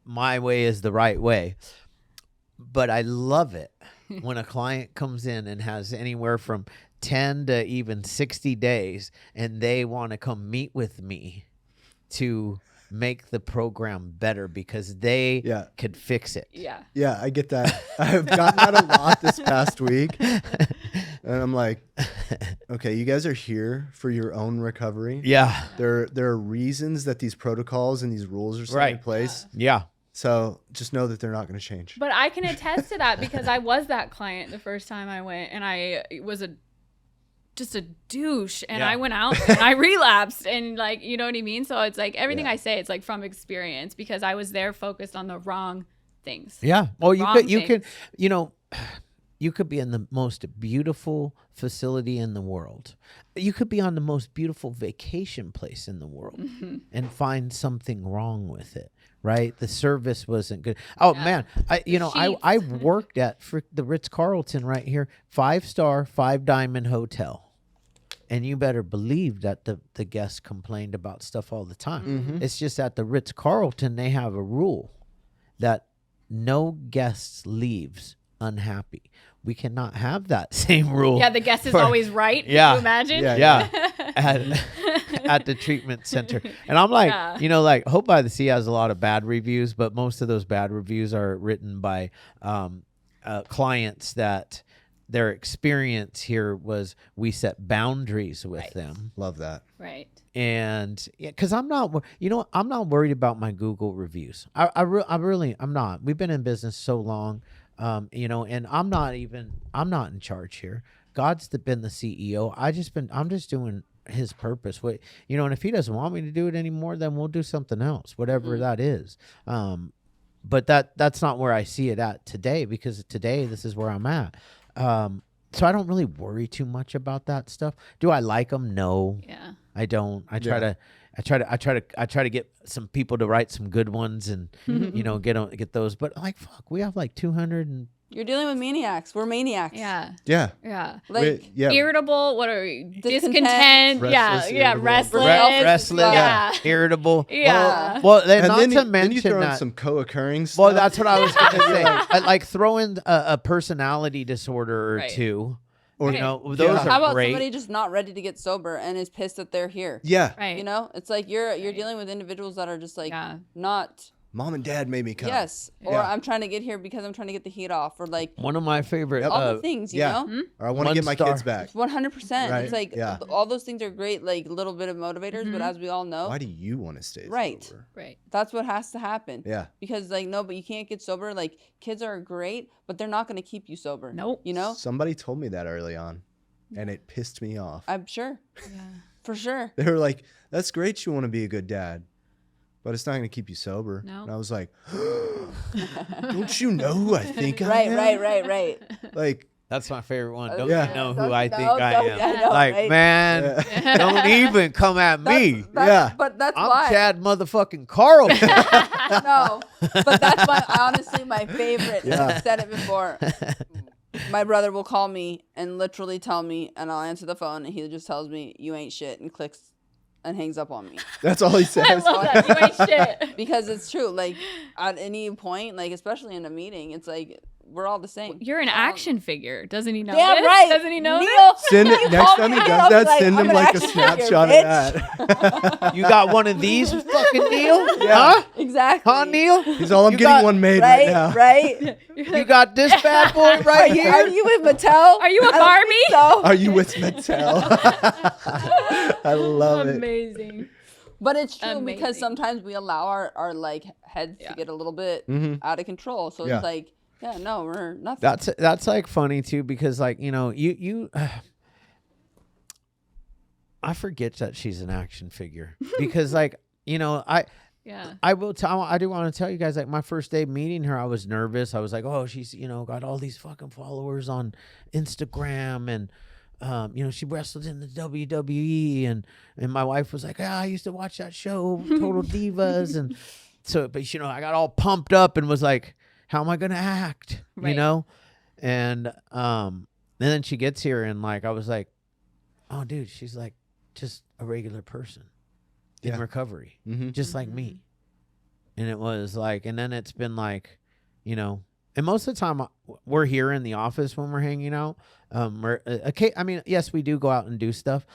my way is the right way, but I love it when a client comes in and has anywhere from 10 to even 60 days and they want to come meet with me to make the program better because they could fix it. Yeah, I get that. I've gotten that a lot this past week. And I'm like, okay, you guys are here for your own recovery. Yeah. There are reasons that these protocols and these rules are set in place. Yeah. So just know that they're not going to change. But I can attest to that because I was that client the first time I went, and I was just a douche, and I went out and I relapsed, and like, you know what I mean? So it's like everything I say, it's like from experience because I was there focused on the wrong things. Yeah. Well, you can, you know, You could be in the most beautiful facility in the world. You could be on the most beautiful vacation place in the world and find something wrong with it, right? The service wasn't good. Oh man, I worked at the Ritz-Carlton right here, 5-star, 5-diamond hotel. And you better believe that the guests complained about stuff all the time. It's just at the Ritz-Carlton, they have a rule that no guest leaves unhappy. We cannot have that same rule. Yeah, the guest is always right. Yeah. Can you imagine? Yeah. At the treatment center. And I'm like, like Hope by the Sea has a lot of bad reviews, but most of those bad reviews are written by clients that their experience here was we set boundaries with them. Love that. Right. And because I'm not worried about my Google reviews. I'm not. We've been in business so long, and I'm not in charge here. God's been the CEO. I'm just doing his purpose. And if he doesn't want me to do it anymore, then we'll do something else, whatever that is. But that's not where I see it at today, because today this is where I'm at. So I don't really worry too much about that stuff. Do I like them? No. Yeah. I don't. I try to get some people to write some good ones and get those. But fuck, we have 200 and. You're dealing with maniacs. We're maniacs. Yeah. Yeah. Yeah. Irritable. What are we? Discontent. Restless, Restless. Yeah. Irritable. Yeah. Well, Then you mention throw in that. some co-occurring stuff. Well, that's what I was going to say. I throw in a personality disorder or two. Or those are How about great. somebody just not ready to get sober and is pissed that they're here? Yeah. Right. It's like you're dealing with individuals that are just not. Mom and dad made me come. Yes. Or I'm trying to get here because I'm trying to get the heat off, or one of my favorite. all the things, you know? Or I want to get my kids back. 100%. Right. It's like all those things are great, little bit of motivators, but as we all know, Why do you want to stay sober? Right. that's what has to happen. Yeah. Because no, but you can't get sober. Kids are great, but they're not going to keep you sober. Nope. You know? Somebody told me that early on, and it pissed me off. I'm sure. Yeah. For sure. They were like, "That's great, you want to be a good dad, but it's not going to keep you sober." No. And I was like, "Don't you know who I think I am?" Right. Like, That's my favorite one. Don't Yeah. you know Don't who I you think know? I Don't- am? I know, right? Man, don't even come at me. But that's I'm why. Chad motherfucking Carlson. No, but that's honestly my favorite. And I've said it before. My brother will call me and literally tell me, and I'll answer the phone, and he just tells me, "You ain't shit," and clicks and hangs up on me. that's all he says. I love that. You ain't shit. Because it's true. At any point, especially in a meeting, it's we're all the same. You're an action figure. Doesn't he know Damn this? right. Doesn't he know Neil, this? Send it next time he I'll does be that. like, Send I'm him an a action snapshot figure, of that. You got one of these, fucking Neil? Yeah. Huh? Exactly. Huh, Neil? He's all I'm You getting got- one made right now. Right? You got this bad boy right here? Are you with Mattel? Are you a I don't Barbie? think so. Are you with Mattel? I love it. Amazing. But it's true because Amazing. sometimes we allow our heads to get a little bit out of control. So Yeah. it's we're nothing. That's fun too, because you I forget that she's an action figure because Yeah. I do want to tell you guys, my first day meeting her, I was nervous. I was like, oh, she's, got all these fucking followers on Instagram, and, she wrestled in the WWE, and my wife was like, I used to watch that show, Total Divas. And so, but I got all pumped up and was like, how am I going to act? Right. And then she gets here and I was like, oh dude, she's just a regular person in recovery, just like me. And it was and then it's been and most of the time we're here in the office when we're hanging out. Yes, we do go out and do stuff.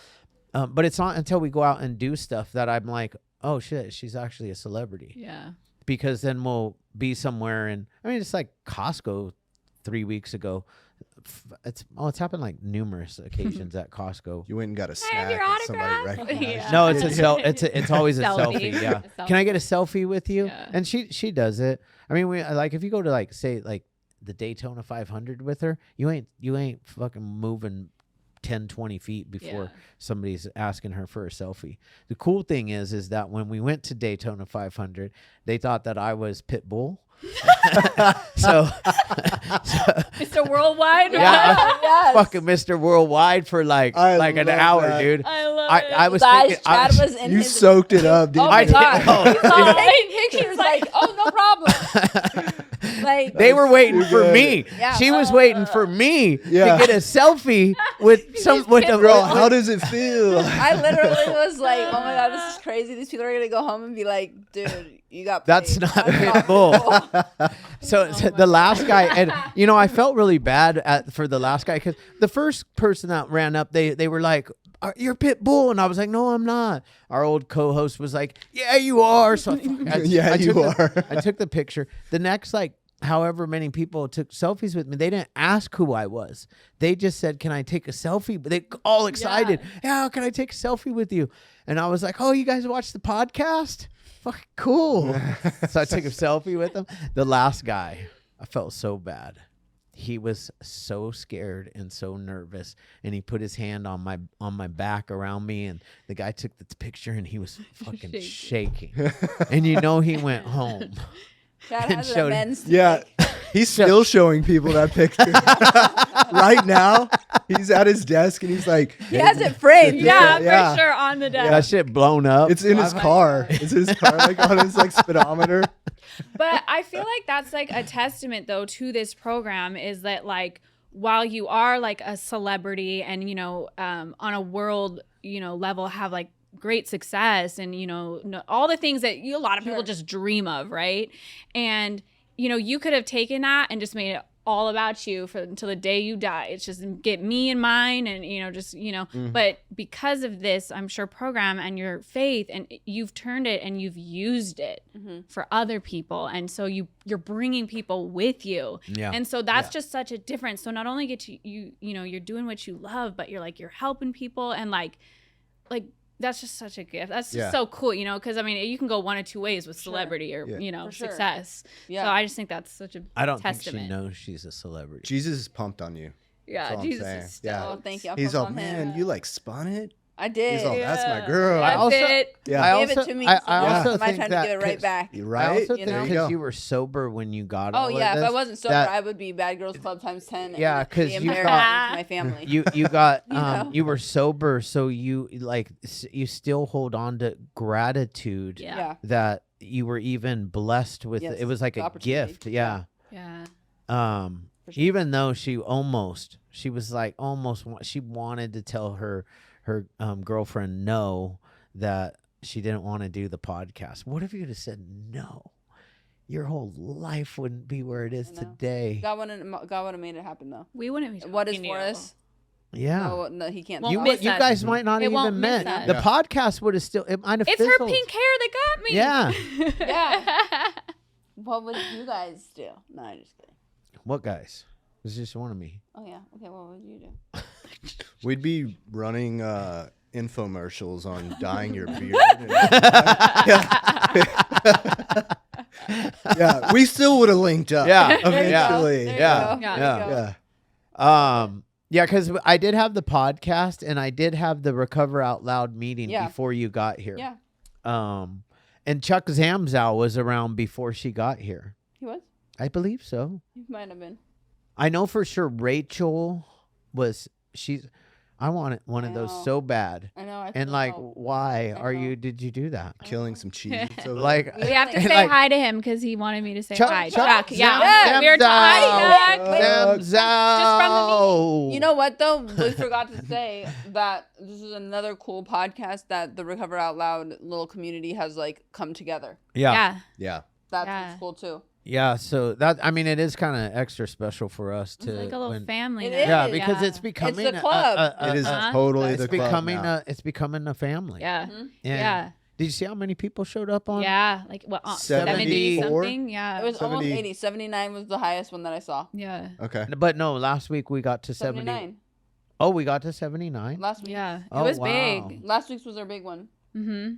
But it's not until we go out and do stuff that I'm like, oh shit, she's actually a celebrity. Yeah. Because then we'll be somewhere and it's like Costco 3 weeks ago. It's happened numerous occasions at Costco. You went and got a have snack your and somebody autograph? recognized Yeah. you. No, it's always a Selfie. selfie. Yeah. A Can I selfie. get a selfie with you? Yeah. And she does it. We if you go to say the Daytona 500 with her, you ain't fucking moving 10, 20 feet before somebody's asking her for a selfie. The cool thing is that when we went to Daytona 500, they thought that I was Pitbull. So Mr. Worldwide. yeah, Yes. fucking Mr. Worldwide for like I an love hour, that. dude. I love it. I was Guys, thinking, I Chad was, was in You his. soaked it up, didn't Oh my you? god! Oh, He's all yeah. taking pictures like, oh, no problem. Like they were waiting for good. me. Yeah. She was waiting for me Yeah. to get a selfie with some with a Girl, how does it feel? I literally was like, oh my god, this is crazy. These people are gonna go home and be like, dude, you got. That's paid. not That's Pitbull. So the last guy, and I felt really bad for the last guy because the first person that ran up, they were like, "You're Pitbull," and I was like, "No, I'm not." Our old co-host was like, "Yeah, you are." So Yeah, you are. I took the picture. The next however many people took selfies with me, they didn't ask who I was. They just said, "Can I take a selfie?" But they all excited. Yeah, can I take a selfie with you? And I was like, "Oh, you guys watch the podcast? Fucking cool." So I took a selfie with them. The last guy, I felt so bad. He was so scared and so nervous, and he put his hand on my back around me, and the guy took the picture, and he was fucking shaking. And he went home. Chad And has an showed- amends to Yeah, make. he's still showing people that picture. Right now, he's at his desk and he's like, He has it framed. Yeah, Yeah. for sure on the desk. That shit blown up. it's in his car. It's his car, like on his speedometer. But I feel like that's like a testament though to this program is that like while you are like a celebrity and on a world level have like great success and all the things that a lot of people just dream of, right? And you could have taken that and just made it all about you until the day you die. It's just get me and mine and but because of this, I'm sure program and your faith and you've turned it and you've used it for other people. And so you're bringing people with you. Yeah. And so that's just such a difference. So not only get you're doing what you love, but you're helping people and like that's just such a gift. That's just so cool, because I mean, you can go one of two ways with celebrity or, For sure. success. Yeah. So I just think that's such a I don't testament. think she knows she's a celebrity. Jesus is pumped on you. Yeah, That's all I'm Jesus saying. is Yeah. stoked. Oh, thank you. I'll He's post all, on man, him. you like spun it? I did. He's all, that's my girl. That's also- it. Yeah. Gave it to me. I so also am I think trying that to give it right 'cause- back? You I right? also You think know? because you were sober when you got all Oh of yeah, if this, I wasn't sober, that I would be Bad Girls Club times 10. Yeah, and 'cause be you embarrassing got- to my family. you got know? you were sober, so you you still hold on to gratitude Yeah. that you were even blessed with. Yes, It was like the a opportunity. gift. Yeah. Yeah. For sure. Even though she was like she wanted to tell her girlfriend no, that she didn't want to do the podcast. What if you would have said no? Your whole life wouldn't be where it is I know. today. God would have made it happen though. We wouldn't be What is talking for to you. us? Yeah. No, he can't. Won't You, stop. miss you that. guys might not It won't even miss met. that. The Yeah. podcast would have still. It might have. It's her fizzled. pink hair that got me. Yeah. Yeah. What would you guys do? No, I'm just kidding. What guys? It was just one of me. Oh yeah. Okay. What would you do? We'd be running infomercials on dyeing your beard. Yeah, we still would have linked up. Yeah. Eventually. There you Yeah. go. Yeah. There you go. Yeah. Yeah, because I did have the podcast and I did have the Recover Out Loud meeting Yeah. before you got here. Yeah. And Chuck Zamzow was around before she got here. He was. I believe so. He might have been. I know for sure Rachel I wanted one of I those know. so bad. I know. I And feel like, help. why I know. did you do that? Killing some cheese. So Like, We have to And say like- hi to him because he wanted me to say Chuck- hi. Chuck Chuck. Yeah. Zamzow. We were Hi, talking. Zamzow. You know what though? We forgot to say that this is another cool podcast that the Recover Out Loud little community has like come together. Yeah. Yeah. yeah. That's Yeah. what's cool too. Yeah, so it is kind of extra special for us to It's like a little when- family. It now. is. Yeah, because Yeah. it's becoming a club. It is Uh-huh. totally it's the club becoming now. it's becoming a family. Yeah. And Yeah. Did you see how many people showed up on? Yeah. Like what? 70 74? something? Yeah. It was almost 70. 80. 79 was the highest one that I saw. Yeah. Okay. But no, last week we got to 70. 79. Oh, we got to 79. Last week. Yeah. It Oh, was wow. big. Last week's was our big one. Mm-hmm.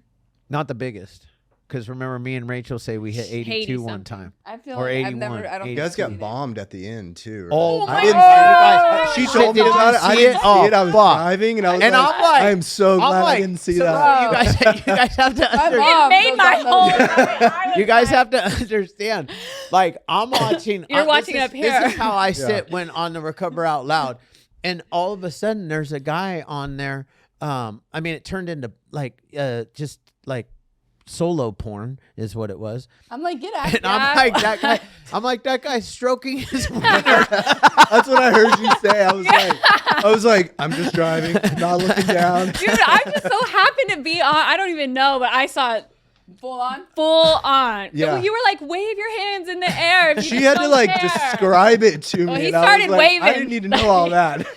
Not the biggest, Because remember, me and Rachel say we hit 82 one time. I feel Or like I've 81, never. I don't. You guys think I've got seen it. bombed at the end too. Right? Oh, my I didn't God. see it. She Shit, told me did about you it. I see didn't it? see Oh, it. I was fuck. driving, and I was And like, I'm like- I am so glad I didn't see that. You guys have to My understand. mom It made goes my on whole. those- I was You guys like- have to understand. Like, I'm watching. You're watching this up is- here. This is how I sit when on the Recover Out Loud. And all of a sudden, there's a guy on there. I mean, it turned into like just like solo porn is what it was. I'm like, get out. And I'm like that guy. I'm like that guy stroking his wiener. That's what I heard you say. I was like, I'm just driving, not looking down. Dude, I just so happened to be on. I don't even know, but I saw it Full on. full on. Yeah. You were like, wave your hands in the air. If you She just had to don't like care. describe it to me. Well, he and I was started like, I waving. didn't need to know all that.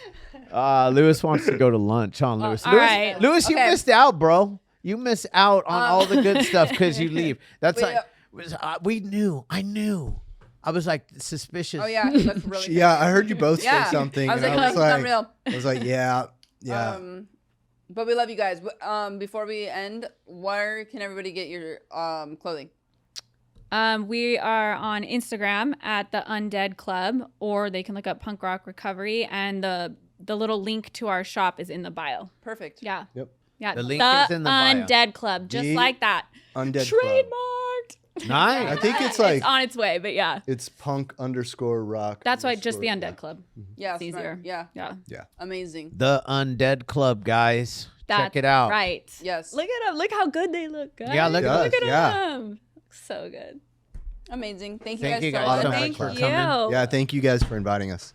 Lewis wants to go to lunch, huh, Lewis? all Lewis, right. Lewis, you Okay. missed out, bro. You miss out on all the good stuff because you leave. That's Wait, like we knew. I knew. I was like suspicious. Oh yeah, that's really. Yeah, I heard you both Yeah. say something, I was and like, I was no, it's not like, real. I was like, yeah. But we love you guys. Before we end, where can everybody get your clothing? We are on Instagram at the Undead Club, or they can look up Punk Rock Recovery, and the little link to our shop is in the bio. Perfect. Yeah. Yep. Yeah. The link is in the bio. Undead Club, just The like that. Undead Club. Trademarked. Nice. I think it's like It's on its way, but yeah. it's punk_rock. That's why just the _rock. Undead Club. Yeah. It's smart. easier. Yeah. Yeah. Amazing. The Undead Club, guys. Check That's it out. Right. Yes. Look at them. Look how good they look, guys. Yeah, look at us. Look at Yeah. them. So good. Amazing. Thank you Thank guys you so guys much. so much Thank for you. coming. Yeah, thank you guys for inviting us.